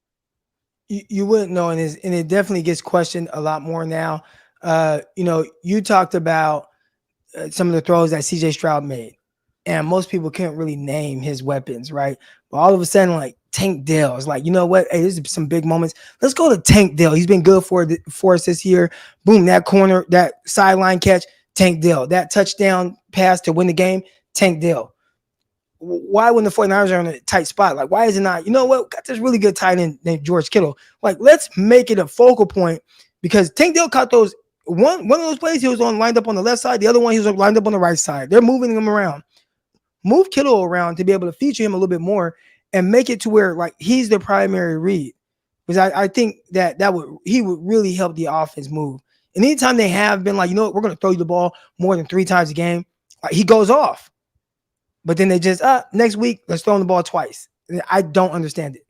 You wouldn't know, and it definitely gets questioned a lot more now. You talked about some of the throws that CJ Stroud made, and most people can't really name his weapons, right? But all of a sudden, like Tank Dell is like, you know what? Hey, this is some big moments. Let's go to Tank Dell. He's been good for us this year. Boom, that corner, that sideline catch, Tank Dell. That touchdown pass to win the game, Tank Dell. Why when the 49ers are in a tight spot? Like, why is it not, got this really good tight end named George Kittle. Like, let's make it a focal point because Tank Dell caught those. One of those plays, he was lined up on the left side. The other one, he was lined up on the right side. They're moving him around. Move Kittle around to be able to feature him a little bit more and make it to where, like, he's the primary read. Because I think he would really help the offense move. And anytime they have been like, we're going to throw you the ball more than 3 times a game, like, he goes off. But then they just, next week, let's throw him the ball twice. I don't understand it.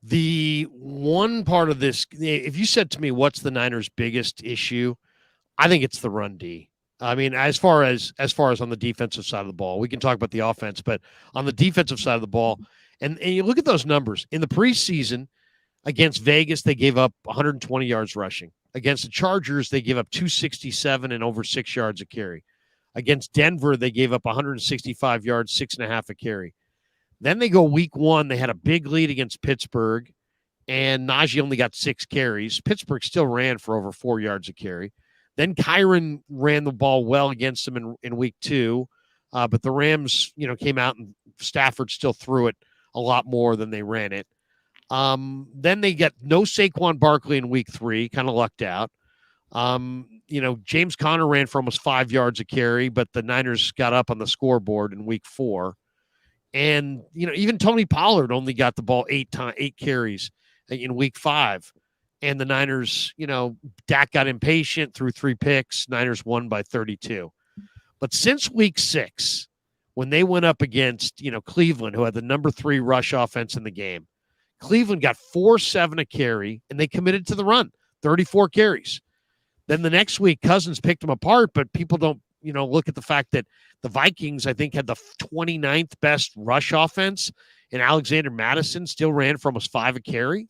The one part of this, if you said to me, what's the Niners' biggest issue? I think it's the run D. I mean, as far as on the defensive side of the ball, we can talk about the offense, but on the defensive side of the ball, and you look at those numbers in the preseason against Vegas, they gave up 120 yards rushing. Against the Chargers, they gave up 267 and over 6 yards a carry. Against Denver, they gave up 165 yards, 6.5 a carry. Then they go week 1. They had a big lead against Pittsburgh, and Najee only got 6 carries. Pittsburgh still ran for over 4 yards a carry. Then Kyron ran the ball well against them in week 2, but the Rams, came out and Stafford still threw it a lot more than they ran it. Then they get no Saquon Barkley in week 3, kind of lucked out. James Conner ran for almost 5 yards a carry, but the Niners got up on the scoreboard in week 4. And, even Tony Pollard only got the ball 8 carries in week 5. And the Niners, Dak got impatient, threw 3 picks. Niners won by 32. But since week 6, when they went up against, Cleveland, who had the number 3 rush offense in the game, Cleveland got 4.7 a carry, and they committed to the run, 34 carries. Then the next week, Cousins picked them apart, but people don't look at the fact that the Vikings, I think, had the 29th best rush offense, and Alexander Madison still ran for almost 5 a carry.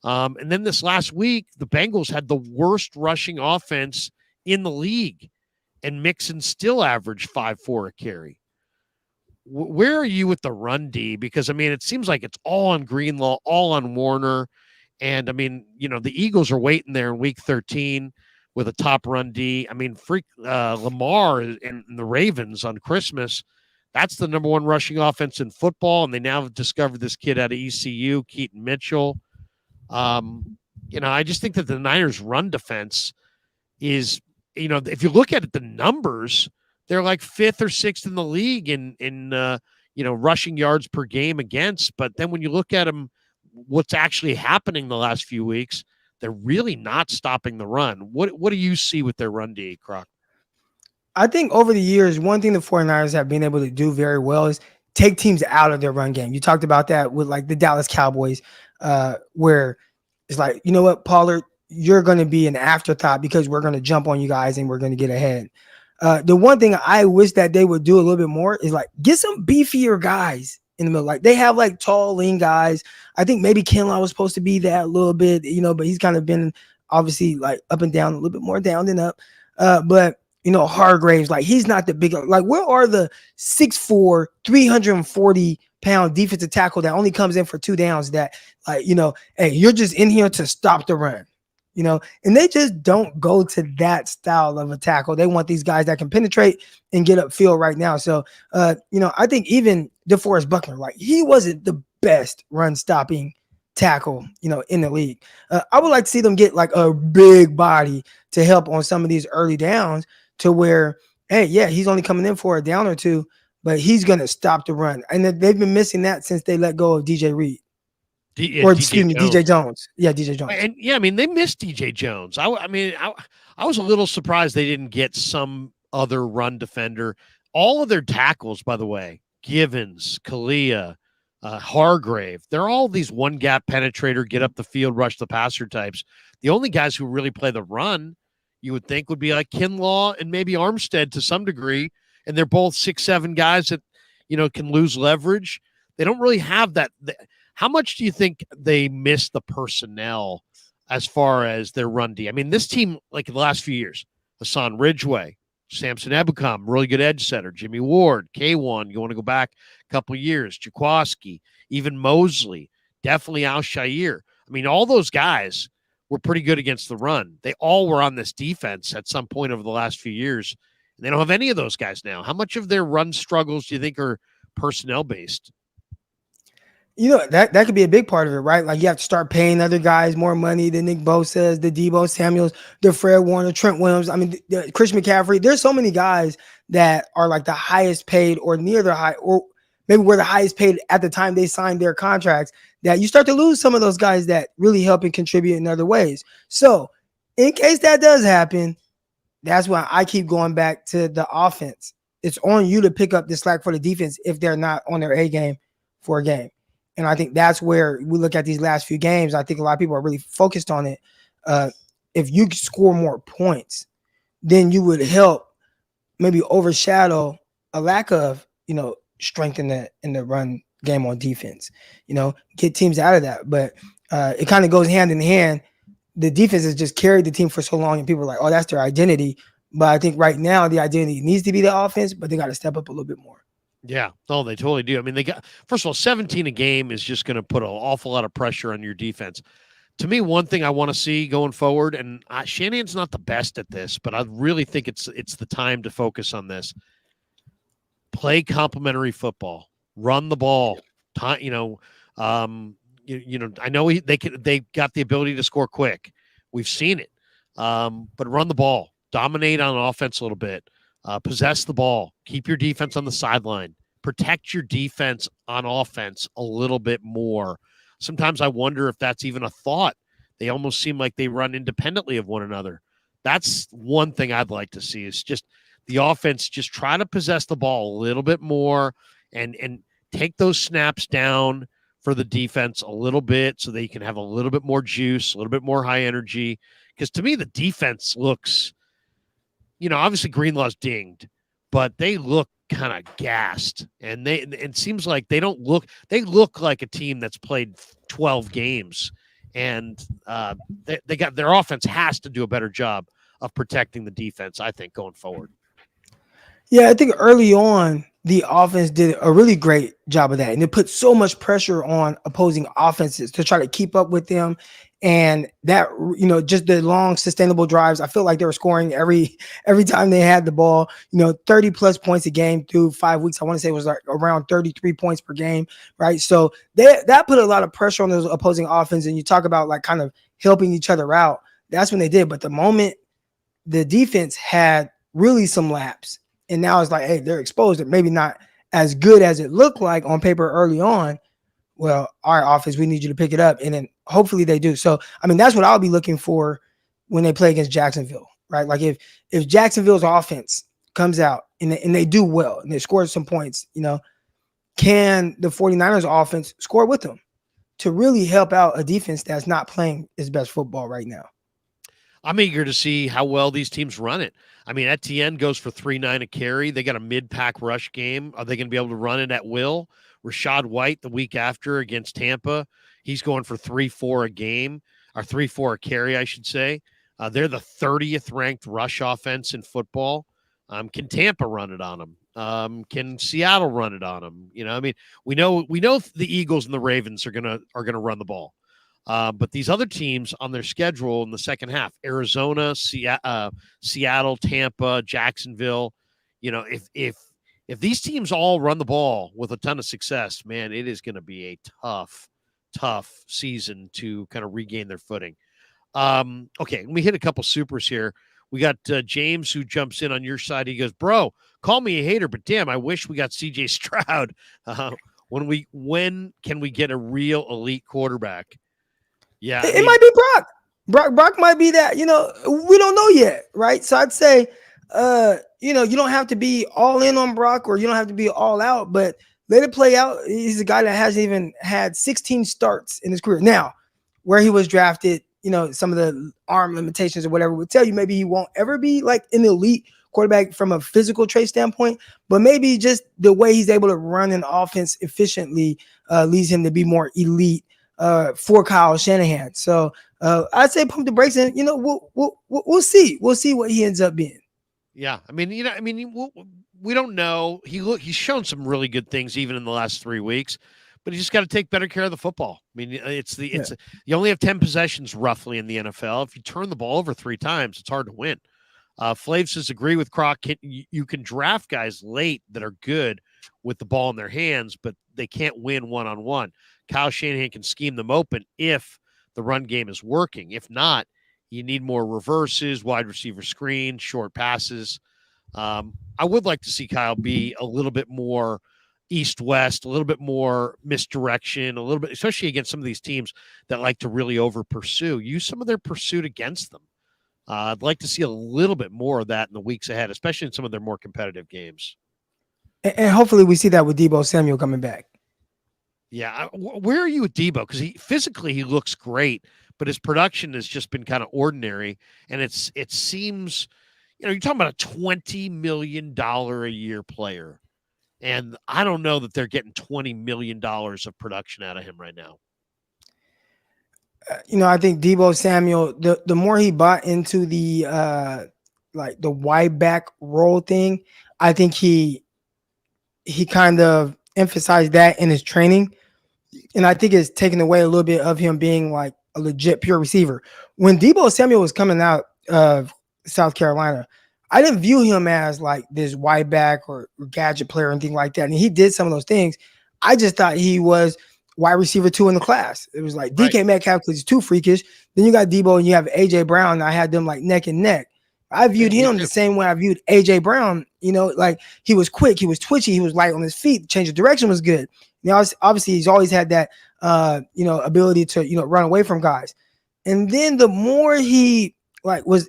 And then this last week, the Bengals had the worst rushing offense in the league, and Mixon still averaged 5.4 a carry. Where are you with the run D? Because, I mean, it seems like it's all on Greenlaw, all on Warner. And, I mean, the Eagles are waiting there in week 13 with a top run D. I mean, Lamar and the Ravens on Christmas, that's the number one rushing offense in football. And they now have discovered this kid out of ECU, Keaton Mitchell. I just think that the Niners' run defense is, if you look at it, the numbers, they're like 5th or 6th in the league in rushing yards per game against. But then when you look at them, what's actually happening the last few weeks, they're really not stopping the run. What do you see with their run D, Croc? I think over the years, one thing the 49ers have been able to do very well is take teams out of their run game. You talked about that with like the Dallas Cowboys, where it's like, you know what, Pollard, you're going to be an afterthought because we're going to jump on you guys and we're going to get ahead. The one thing I wish that they would do a little bit more is like get some beefier guys in the middle. Like they have like tall, lean guys. I think maybe Kinlaw was supposed to be that a little bit, but he's kind of been obviously like up and down, a little bit more down than up. But Hargraves, like he's not the big, like where are the 6'4", 340-pound defensive tackle that only comes in for 2 downs that like, hey, you're just in here to stop the run. And they just don't go to that style of a tackle. They want these guys that can penetrate and get upfield right now. So, I think even DeForest Buckner, like he wasn't the best run stopping tackle, in the league. I would like to see them get like a big body to help on some of these early downs to where, hey, yeah, he's only coming in for a down or 2, but he's going to stop the run. And they've been missing that since they let go of DJ Reed. DJ Jones. Yeah, DJ Jones. And yeah, I mean, they missed DJ Jones. I was a little surprised they didn't get some other run defender. All of their tackles, by the way, Givens, Kalia, Hargrave, they're all these one gap penetrator, get up the field, rush the passer types. The only guys who really play the run, you would think, would be like Kinlaw and maybe Armstead to some degree. And they're both 6'7" guys that, can lose leverage. They don't really have that. How much do you think they miss the personnel as far as their run D? I mean, this team, like in the last few years, Hassan Ridgeway, Samson Ebukam, really good edge setter, Jimmy Ward, K1, you want to go back a couple of years, Jaquaski, even Mosley, definitely Al-Shair. I mean, all those guys were pretty good against the run. They all were on this defense at some point over the last few years. And they don't have any of those guys now. How much of their run struggles do you think are personnel-based? That could be a big part of it, right? Like you have to start paying other guys more money, the Nick Bosa's, the Deebo Samuels, the Fred Warner, Trent Williams. I mean, Chris McCaffrey. There's so many guys that are like the highest paid or near the high, or maybe were the highest paid at the time they signed their contracts, that you start to lose some of those guys that really help and contribute in other ways. So in case that does happen, that's why I keep going back to the offense. It's on you to pick up the slack for the defense if they're not on their A game for a game. And I think that's where we look at these last few games. I think a lot of people are really focused on it. If you score more points, then you would help maybe overshadow a lack of, strength in the run game on defense, get teams out of that. But it kind of goes hand in hand. The defense has just carried the team for so long and people are like, oh, that's their identity. But I think right now the identity needs to be the offense, but they got to step up a little bit more. Yeah, no, they totally do. I mean, they got, first of all, 17 a game is just going to put an awful lot of pressure on your defense. To me, one thing I want to see going forward, and Shanahan's not the best at this, but I really think it's the time to focus on this. Play complementary football, run the ball. I know they got the ability to score quick. We've seen it, but run the ball, dominate on offense a little bit. Possess the ball, keep your defense on the sideline, protect your defense on offense a little bit more. Sometimes I wonder if that's even a thought. They almost seem like they run independently of one another. That's one thing I'd like to see, is just the offense just try to possess the ball a little bit more and take those snaps down for the defense a little bit so they can have a little bit more juice, a little bit more high energy. Because to me, the defense looks, obviously Greenlaw's dinged, but they look kind of gassed, and it seems like they look like a team that's played 12 games, and they got their offense has to do a better job of protecting the defense, I think, going forward. Yeah, I think early on the offense did a really great job of that, and it put so much pressure on opposing offenses to try to keep up with them. And that, just the long sustainable drives, I feel like they were scoring every time they had the ball. 30 plus points a game through 5 weeks. I want to say it was like around 33 points per game, right? So that put a lot of pressure on those opposing offense. And you talk about like kind of helping each other out. That's when they did. But the moment the defense had really some laps, and now it's like, hey, they're exposed. They're maybe not as good as it looked like on paper early on. Well, our offense, we need you to pick it up. And then hopefully they do. So, I mean, that's what I'll be looking for when they play against Jacksonville, right? Like if Jacksonville's offense comes out and they do well and they score some points, can the 49ers offense score with them to really help out a defense that's not playing its best football right now? I'm eager to see how well these teams run it. I mean, Etienne goes for 3.9 a carry. They got a mid-pack rush game. Are they going to be able to run it at will? Rashad White the week after against Tampa, he's going for 3.4 a game, or 3.4 a carry, I should say. They're the 30th ranked rush offense in football. Can Tampa run it on them? Can Seattle run it on them? I mean, we know the Eagles and the Ravens are gonna run the ball. But these other teams on their schedule in the second half, Arizona, Seattle, Tampa, Jacksonville, if these teams all run the ball with a ton of success, man, it is going to be a tough season to kind of regain their footing. Okay, let me hit a couple supers here. We got James who jumps in on your side. He goes, bro, call me a hater, but damn, I wish we got CJ Stroud. When can we get a real elite quarterback? Yeah, it might be Brock. Brock might be that. We don't know yet, right? So I'd say, you don't have to be all in on Brock, or you don't have to be all out, but let it play out. He's a guy that hasn't even had 16 starts in his career. Now, where he was drafted, some of the arm limitations or whatever would tell you maybe he won't ever be like an elite quarterback from a physical trait standpoint, but maybe just the way he's able to run an offense efficiently leads him to be more elite for Kyle Shanahan. So I'd say pump the brakes, and we'll see. We'll see what he ends up being. Yeah, I mean, we don't know. He's shown some really good things even in the last 3 weeks, but he just got to take better care of the football. I mean, you only have 10 possessions roughly in the NFL. If you turn the ball over 3 times, it's hard to win. Flav says, agree with Croc. You can draft guys late that are good with the ball in their hands, but they can't win one-on-one. Kyle Shanahan can scheme them open if the run game is working. If not, you need more reverses, wide receiver screen, short passes. I would like to see Kyle be a little bit more east-west, a little bit more misdirection, a little bit, especially against some of these teams that like to really over-pursue. Use some of their pursuit against them. I'd like to see a little bit more of that in the weeks ahead, especially in some of their more competitive games. And hopefully we see that with Deebo Samuel coming back. Yeah. Where are you with Deebo? Because physically he looks great, but his production has just been kind of ordinary. And it seems, you're talking about a $20 million a year player. And I don't know that they're getting $20 million of production out of him right now. I think Deebo Samuel, the more he bought into the like the wide back role thing, I think he kind of emphasized that in his training. And I think it's taken away a little bit of him being like a legit pure receiver. When Deebo Samuel was coming out of South Carolina, I didn't view him as like this wide back or gadget player or anything like that. And he did some of those things. I just thought he was wide receiver 2 in the class. It was like DK Metcalf because he's too freakish. Then you got Deebo and you have AJ Brown. And I had them like neck and neck. I viewed him the same way I viewed AJ Brown. Like he was quick, he was twitchy, he was light on his feet. Change of direction was good. Obviously he's always had that ability to run away from guys. And then the more he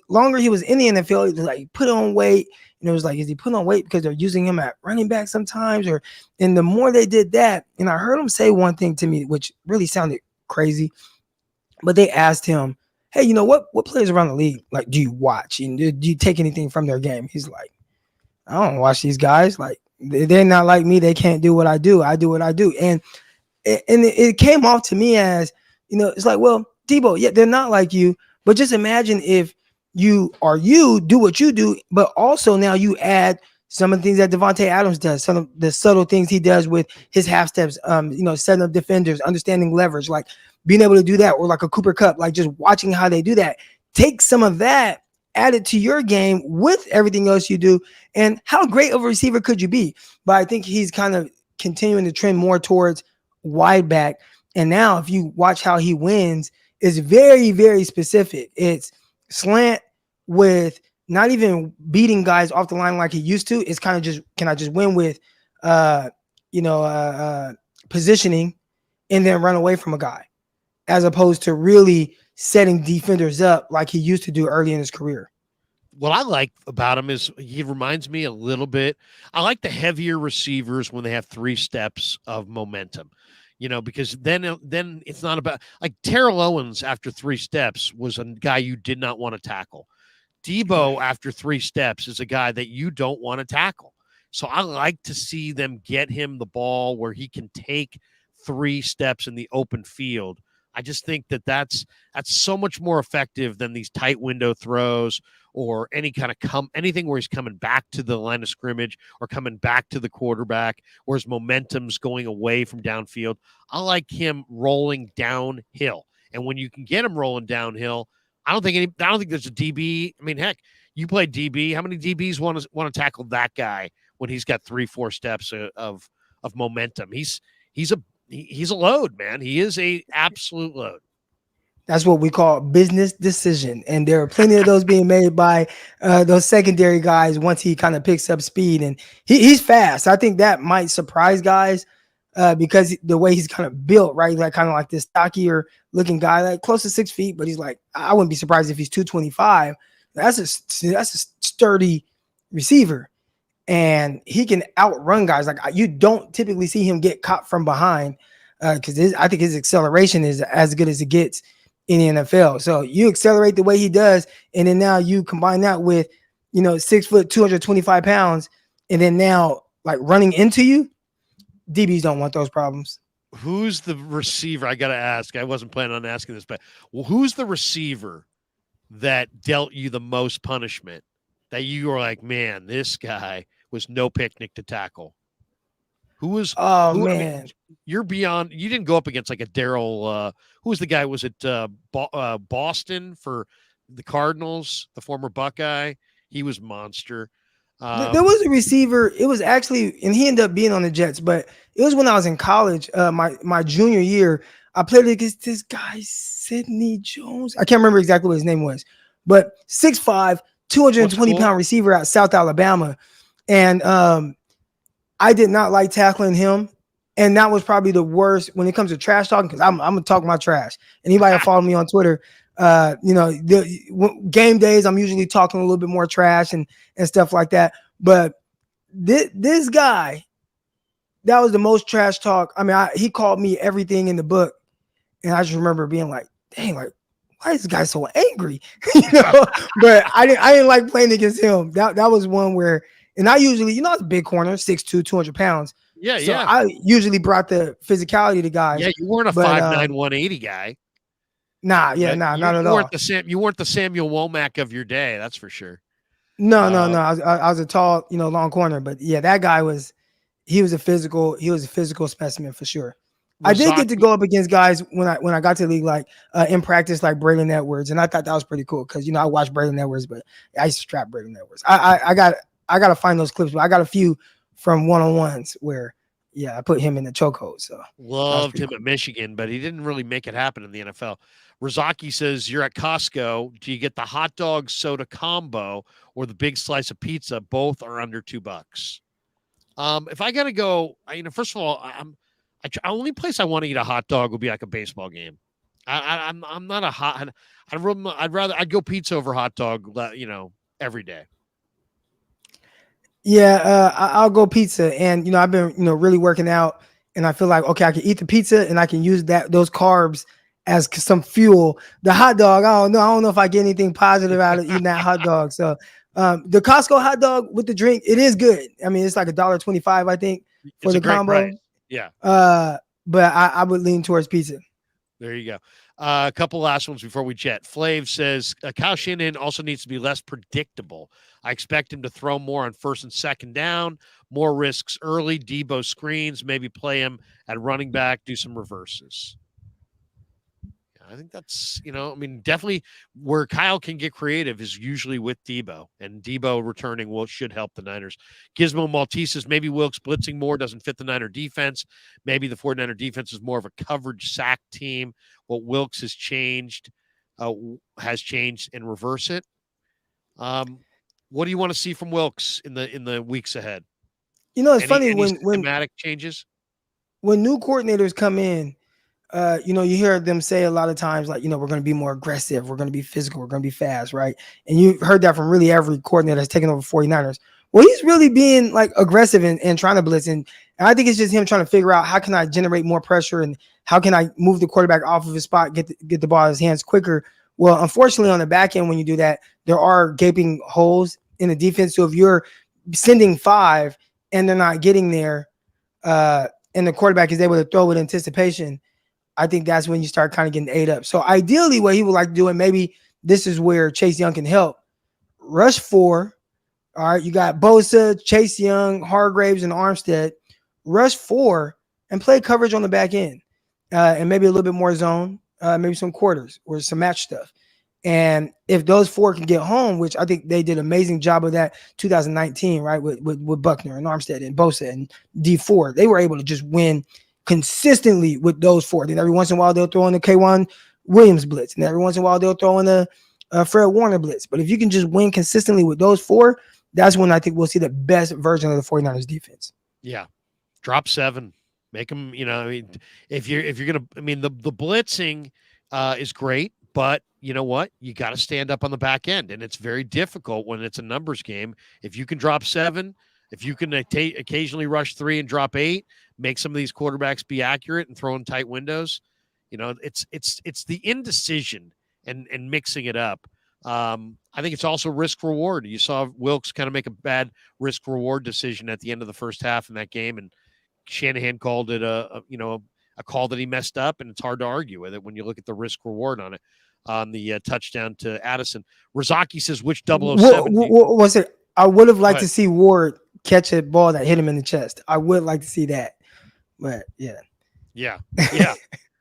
longer he was in the NFL, it was like he put on weight. It was like, is he putting on weight because they're using him at running back sometimes? And the more they did that, and I heard him say one thing to me, which really sounded crazy, but they asked him, hey, what players around the league like do you watch? And do you take anything from their game? He's like, I don't watch these guys. Like they're not like me. They can't do what I do. I do what I do. And it came off to me as, it's like, well, Deebo, yeah, they're not like you, but just imagine if you do what you do, but also now you add some of the things that Devontae Adams does, some of the subtle things he does with his half steps, setting up defenders, understanding leverage, like being able to do that, or like a Cooper Kupp, like just watching how they do that. Take some of that, add it to your game with everything else you do, and how great of a receiver could you be? But I think he's kind of continuing to trend more towards wide back. And now if you watch how he wins, it's very, very specific. It's slant with not even beating guys off the line like he used to. It's kind of just, can I just win with positioning and then run away from a guy, as opposed to really setting defenders up like he used to do early in his career. What I like about him is he reminds me a little bit. I like the heavier receivers when they have 3 steps of momentum, because then it's not about, like, Terrell Owens after 3 steps was a guy you did not want to tackle. Deebo after 3 steps is a guy that you don't want to tackle. So I like to see them get him the ball where he can take 3 steps in the open field. I just think that's so much more effective than these tight window throws or any kind of anything where he's coming back to the line of scrimmage or coming back to the quarterback, where his momentum's going away from downfield. I like him rolling downhill. And when you can get him rolling downhill, I don't think there's a DB. I mean, heck, you play DB. How many DBs want to tackle that guy when he's got 3-4 steps of momentum? He's a load, man. He is a absolute load. That's what we call business decision. And there are plenty of those being made by those secondary guys once he kind of picks up speed. And he's fast. I think that might surprise guys because the way he's kind of built, right? Like kind of like this stockier looking guy, like close to 6 feet, but he's like, I wouldn't be surprised if he's 225. That's a sturdy receiver. And he can outrun guys. Like you don't typically see him get caught from behind because I think his acceleration is as good as it gets in the NFL. So you accelerate the way he does, and then now you combine that with 6 foot, 225 pounds, and then now like running into you. DBs don't want those problems. Who's the receiver? I got to ask. I wasn't planning on asking this, but who's the receiver that dealt you the most punishment? That you were like, man, this guy was no picnic to tackle. Who was? Oh man, I mean, you're beyond. You didn't go up against like a Daryl. Who was the guy? Was it Boston for the Cardinals? The former Buckeye. He was monster. There was a receiver. It was actually, and he ended up being on the Jets, but it was when I was in college, my junior year. I played against this guy, Sidney Jones. I can't remember exactly what his name was, but 6'5", 220-pound receiver out South Alabama. And I did not like tackling him. And that was probably the worst when it comes to trash talking, because I'm going to talk my trash. Anybody that follow me on Twitter, the game days, I'm usually talking a little bit more trash and stuff like that. But this guy, that was the most trash talk. I mean, he called me everything in the book. And I just remember being like, dang, like, why is this guy so angry? But I didn't like playing against him. That was one where, and I usually, it's a big corner, 6'2", 200 pounds. Yeah, so I usually brought the physicality to guys. Yeah, you weren't a 5'9", 180 guy. Not at all. You weren't the Samuel Womack of your day, that's for sure. No. I was a tall, long corner, but yeah, that guy he was a physical specimen for sure. I did get to go up against guys when I got to the league, like in practice, like Braylon Edwards, and I thought that was pretty cool because I watched Braylon Edwards, but I used to strap Braylon Edwards. I got to find those clips, but I got a few from one-on-ones where, I put him in the chokehold. So loved him at Michigan, but he didn't really make it happen in the NFL. Razaki says, you're at Costco. Do you get the hot dog soda combo or the big slice of pizza? Both are under $2. If I got to go, first of all, only place I want to eat a hot dog would be like a baseball game. I'm not a hot. I'd go pizza over hot dog. Every day. Yeah, I'll go pizza, and I've been really working out, and I feel like okay, I can eat the pizza, and I can use those carbs as some fuel. The hot dog, I don't know. I don't know if I get anything positive out of eating that hot dog. So the Costco hot dog with the drink, it is good. I mean, it's like $1.25, I think, for It's a the great price. combo. Yeah. But I would lean towards pizza. There you go. A couple last ones before we jet. Flav says Kyle Shanahan also needs to be less predictable. I expect him to throw more on first and second down, more risks early, Deebo screens, maybe play him at running back, do some reverses. I think that's, I mean, definitely where Kyle can get creative is usually with Deebo, and Deebo returning should help the Niners. Gizmo Maltese says maybe Wilkes blitzing more doesn't fit the Niner defense. Maybe the 49er defense is more of a coverage sack team. What Wilkes has changed and reverse it. What do you want to see from Wilkes in the weeks ahead? It's funny any when systematic changes when new coordinators come in. You hear them say a lot of times, like, we're going to be more aggressive. We're going to be physical. We're going to be fast, right? And you've heard that from really every coordinator that's taken over 49ers. Well, he's really being like aggressive and trying to blitz. And I think it's just him trying to figure out how can I generate more pressure and how can I move the quarterback off of his spot, get the ball in his hands quicker. Well, unfortunately, on the back end, when you do that, there are gaping holes in the defense. So if you're sending 5 and they're not getting there, and the quarterback is able to throw with anticipation, I think that's when you start kind of getting ate up. So ideally, what he would like to do, and maybe this is where Chase Young can help, rush 4. All right, you got Bosa, Chase Young, Hargraves, and Armstead. Rush 4 and play coverage on the back end, and maybe a little bit more zone, maybe some quarters or some match stuff. And if those 4 can get home, which I think they did an amazing job of that 2019, right, with Buckner and Armstead and Bosa and D4, they were able to just win consistently with those 4. Then every once in a while they'll throw in the K1 Williams blitz, and every once in a while they'll throw in the Fred Warner blitz. But if you can just win consistently with those 4, that's when I think we'll see the best version of the 49ers defense. Yeah. Drop 7. Make them, I mean, if you're going to, I mean, the blitzing is great, but you know what? You got to stand up on the back end, and it's very difficult when it's a numbers game. If you can drop 7, if you can occasionally rush 3 and drop 8, make some of these quarterbacks be accurate and throw in tight windows. It's the indecision and mixing it up. I think it's also risk reward. You saw Wilkes kind of make a bad risk reward decision at the end of the first half in that game, and Shanahan called it a call that he messed up, and it's hard to argue with it when you look at the risk reward on it. On the touchdown to Addison, Rozaki says, "Which 007?" What was it? I would have liked to see Ward catch a ball that hit him in the chest. I would like to see that. But yeah,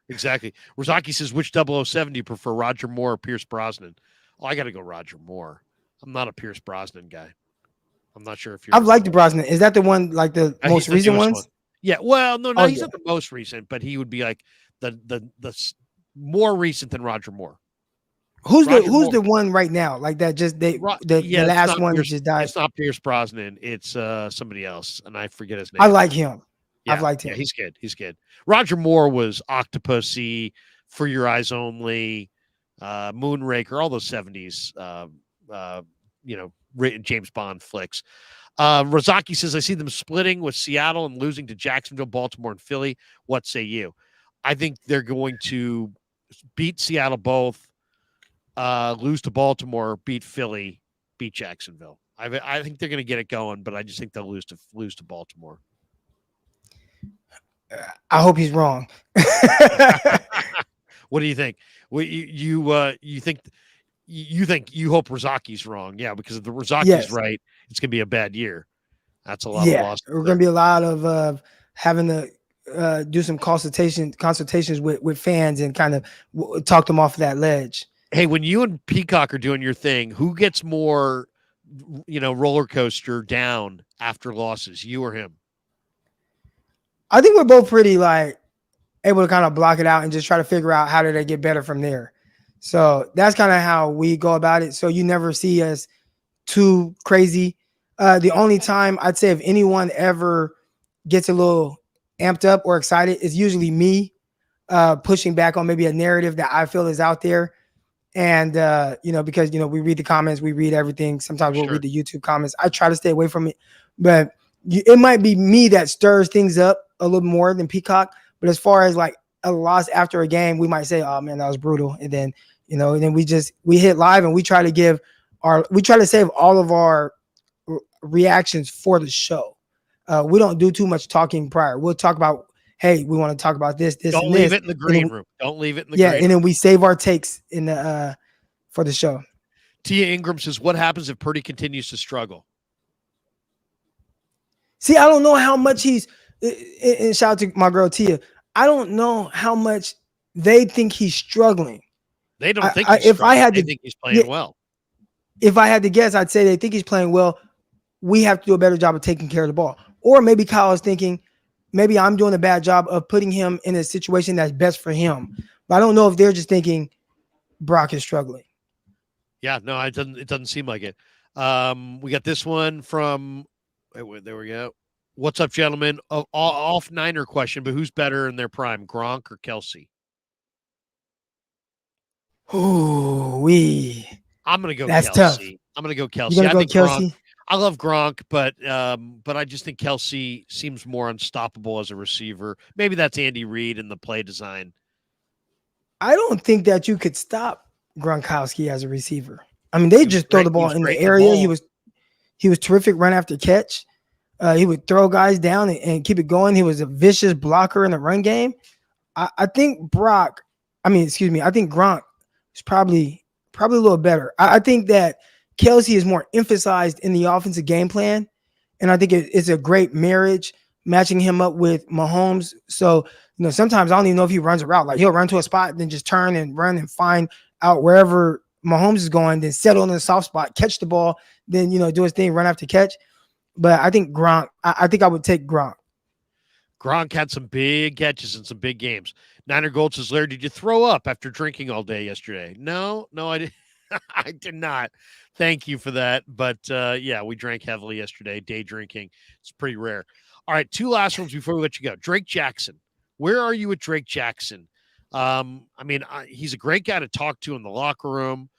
exactly. Rozaki says, which 007 do you prefer, Roger Moore or Pierce Brosnan? Oh, I got to go Roger Moore. I'm not a Pierce Brosnan guy. I'm not sure if you're. I've liked the Brosnan. Is that the one, like the most recent ones? One. Yeah. Well, no, he's not the most recent, but he would be like the more recent than Roger Moore. Who's the one right now? Like that the last one that just died. It's not Pierce Brosnan. It's somebody else, and I forget his name. I like him. Yeah, I've liked him. Yeah, he's good. He's good. Roger Moore was Octopussy, For Your Eyes Only, Moonraker, all those 70s, James Bond flicks. Rozaki says, I see them splitting with Seattle and losing to Jacksonville, Baltimore, and Philly. What say you? I think they're going to beat Seattle both, lose to Baltimore, beat Philly, beat Jacksonville. I think they're going to get it going, but I just think they'll lose to Baltimore. I hope he's wrong. What do you think? You think you hope Rozaki's wrong? Yeah, because if the Rozaki's right, it's gonna be a bad year. That's a lot of loss. We're gonna be a lot of having to do some consultations with fans and kind of talk them off of that ledge. Hey, when you and Peacock are doing your thing, who gets more, roller coaster down after losses, you or him? I think we're both pretty able to kind of block it out and just try to figure out how do they get better from there. So that's kind of how we go about it. So you never see us too crazy. The only time I'd say if anyone ever gets a little amped up or excited is usually me pushing back on maybe a narrative that I feel is out there. And, because, we read the comments, we read everything. Sometimes we'll read the YouTube comments. I try to stay away from it, but it might be me that stirs things up a little more than Peacock. But as far as a loss after a game, we might say, "Oh man, that was brutal," and then and then we hit live and we try to save all of our reactions for the show. We don't do too much talking prior. We'll talk about, hey, we want to talk about this, Don't and leave this. it in the green room. Don't leave it in the Yeah, green and room. then we save our takes in the for the show. Tia Ingram says, what happens if Purdy continues to struggle? See, I don't know how much and shout out to my girl Tia. I don't know how much they think he's struggling. They don't think he's struggling. They think he's playing well. If I had to guess, I'd say they think he's playing well. We have to do a better job of taking care of the ball. Or maybe Kyle is thinking, maybe I'm doing a bad job of putting him in a situation that's best for him. But I don't know if they're just thinking Brock is struggling. Yeah, no, it doesn't seem like it. We got this one from there we go. What's up, gentlemen? Off Niner question, but who's better in their prime, Gronk or Kelsey? Ooh, I'm gonna go that's Kelsey. tough. I'm gonna go Kelsey. You're gonna go Kelsey? Gronk, I love Gronk, but I just think Kelsey seems more unstoppable as a receiver. Maybe that's Andy Reid and the play design. I don't think that you could stop Gronkowski as a receiver. I mean, they just throw the ball in the area. He was terrific run after catch. He would throw guys down and keep it going. He was a vicious blocker in the run game. I think Gronk is probably a little better. I think that Kelsey is more emphasized in the offensive game plan, and I think it's a great marriage matching him up with Mahomes. So, sometimes I don't even know if he runs a route. Like, he'll run to a spot and then just turn and run and find out wherever Mahomes is going, then settle in a soft spot, catch the ball, then, do his thing, run after catch. But I think Gronk, I think I would take Gronk. Gronk had some big catches in some big games. Niner Gold says, Larry, did you throw up after drinking all day yesterday? No, I didn't. I did not. Thank you for that. But yeah, we drank heavily yesterday, day drinking. It's pretty rare. All right, two last ones before we let you go. Drake Jackson. Where are you with Drake Jackson? He's a great guy to talk to in the locker room.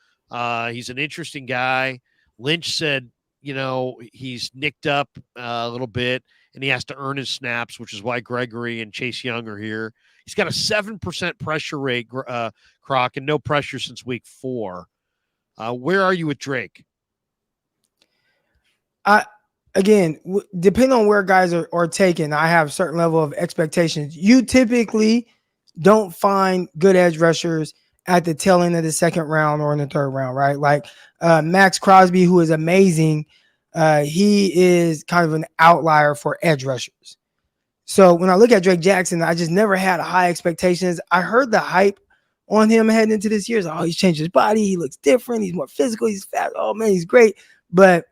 He's an interesting guy. Lynch said, he's nicked up a little bit and he has to earn his snaps, which is why Gregory and Chase Young are here. He's got a 7% pressure rate, Croc, and no pressure since week 4. Where are you with Drake? Depending on where guys are taken, I have a certain level of expectations. You typically don't find good edge rushers at the tail end of the second round or in the third round, right? Like Max Crosby, who is amazing. He is kind of an outlier for edge rushers. So when I look at Drake Jackson, I just never had high expectations. I heard the hype on him heading into this year. Oh, he's changed his body. He looks different. He's more physical. He's fat. Oh, man, he's great. But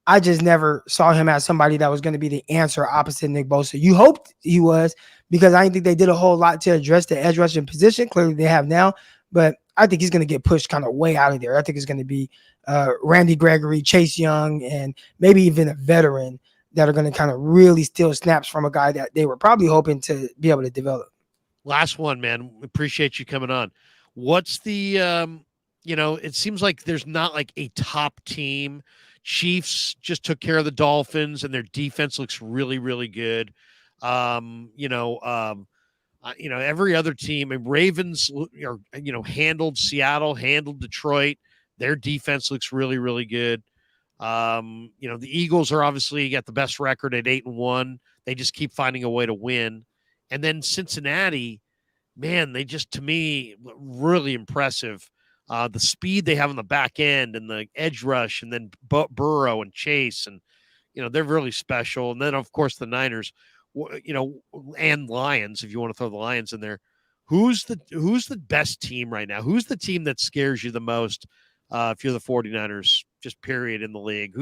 I just never saw him as somebody that was going to be the answer opposite Nick Bosa. You hoped he was, because I didn't think they did a whole lot to address the edge rushing position. Clearly they have now. But I think he's going to get pushed kind of way out of there. I think it's going to be Randy Gregory, Chase Young, and maybe even a veteran that are going to kind of really steal snaps from a guy that they were probably hoping to be able to develop. Last one, man. Appreciate you coming on. What's the, it seems like there's not like a top team. Chiefs just took care of the Dolphins and their defense looks really, really good. Every other team, and Ravens, handled Seattle, handled Detroit. Their defense looks really, really good. The Eagles are obviously got the best record at 8-1. They just keep finding a way to win. And then Cincinnati, man, they just, to me, really impressive. The speed they have on the back end and the edge rush, and then Burrow and Chase, and they're really special. And then of course the Niners, and Lions, if you want to throw the Lions in there. Who's the best team right now? Who's the team that scares you the most? If you're the 49ers, just period, in the league,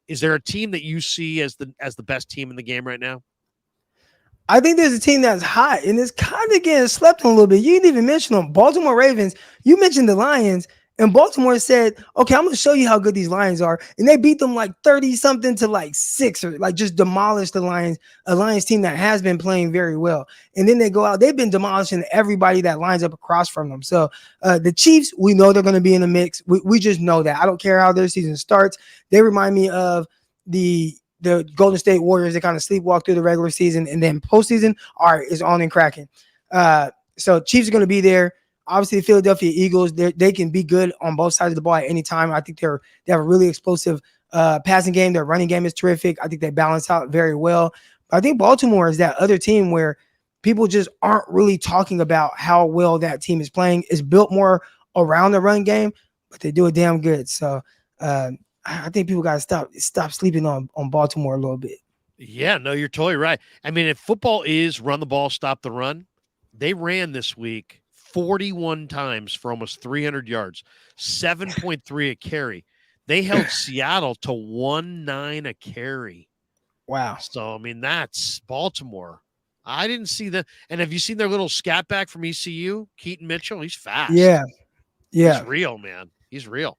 is there a team that you see as the best team in the game right now? I think there's a team that's hot and it's kind of getting slept on a little bit. You didn't even mention them. Baltimore Ravens. You mentioned the Lions, and Baltimore said, okay, I'm going to show you how good these Lions are. And they beat them like 30-something to like 6, or like just demolished the Lions, a Lions team that has been playing very well. And then they go out. They've been demolishing everybody that lines up across from them. So the Chiefs, we know they're going to be in the mix. We just know that. I don't care how their season starts. They remind me of the Golden State Warriors. They kind of sleepwalk through the regular season, and then postseason, all right, is on and cracking. So Chiefs are going to be there. Obviously, the Philadelphia Eagles, they can be good on both sides of the ball at any time. I think they have a really explosive passing game. Their running game is terrific. I think they balance out very well. But I think Baltimore is that other team where people just aren't really talking about how well that team is playing. It's built more around the run game, but they do it damn good. So I think people got to stop sleeping on Baltimore a little bit. Yeah, no, you're totally right. I mean, if football is run the ball, stop the run, they ran this week 41 times for almost 300 yards, 7.3 a carry. They held Seattle to 1.9 a carry. Wow. So, I mean, that's Baltimore. I didn't see that. And have you seen their little scat back from ECU, Keaton Mitchell? He's fast. Yeah. He's real, man. He's real.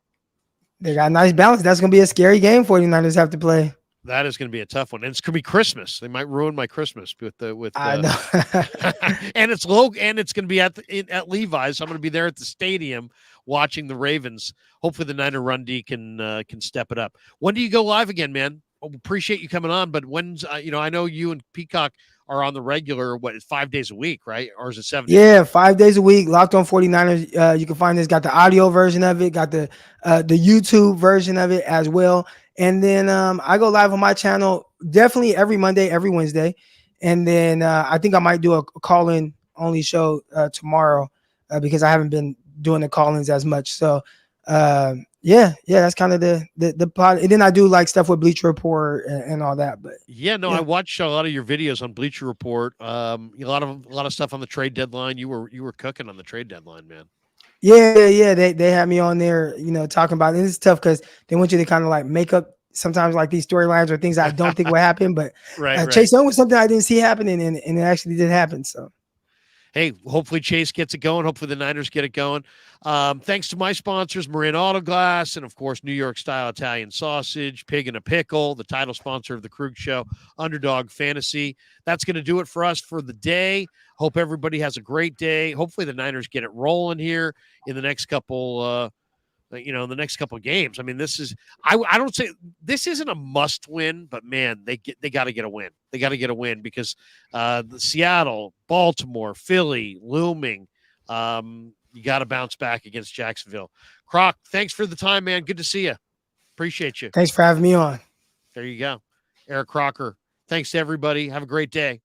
They got a nice balance. That's going to be a scary game 49ers have to play. That is going to be a tough one, and it's going to be Christmas. They might ruin my Christmas with I know. and it's low, and it's going to be at Levi's. So I'm going to be there at the stadium watching the Ravens. Hopefully, the Niner run D can step it up. When do you go live again, man? Appreciate you coming on, but when's I know you and Peacock are on the regular, 5 days a week, right? Or is it 7 days? Yeah, 5 days a week. Locked On 49ers. You can find this. Got the audio version of it. Got the YouTube version of it as well. And then I go live on my channel definitely every Monday, every Wednesday. And then I think I might do a call-in only show tomorrow because I haven't been doing the call-ins as much. So yeah, that's kind of the plot. And then I do like stuff with Bleacher Report and all that. But yeah, I watched a lot of your videos on Bleacher Report. A lot of stuff on the trade deadline. You were cooking on the trade deadline, man. Yeah. They had me on there, talking about it. And it's tough because they want you to kind of like make up sometimes like these storylines or things I don't think will happen. But right. Chase Young was something I didn't see happening, and it actually did happen. So. Hey, hopefully Chase gets it going. Hopefully the Niners get it going. Thanks to my sponsors, Marin Auto Glass, and of course, New York Style Italian Sausage, Pig in a Pickle, the title sponsor of the Krueger Show, Underdog Fantasy. That's going to do it for us for the day. Hope everybody has a great day. Hopefully the Niners get it rolling here in the next couple the next couple of games. I mean, this is I don't say this isn't a must win, but man, they got to get a win. They got to get a win because the Seattle, Baltimore, Philly looming. You got to bounce back against Jacksonville. Croc, thanks for the time, man. Good to see you. Appreciate you. Thanks for having me on. There you go. Eric Crocker. Thanks to everybody. Have a great day.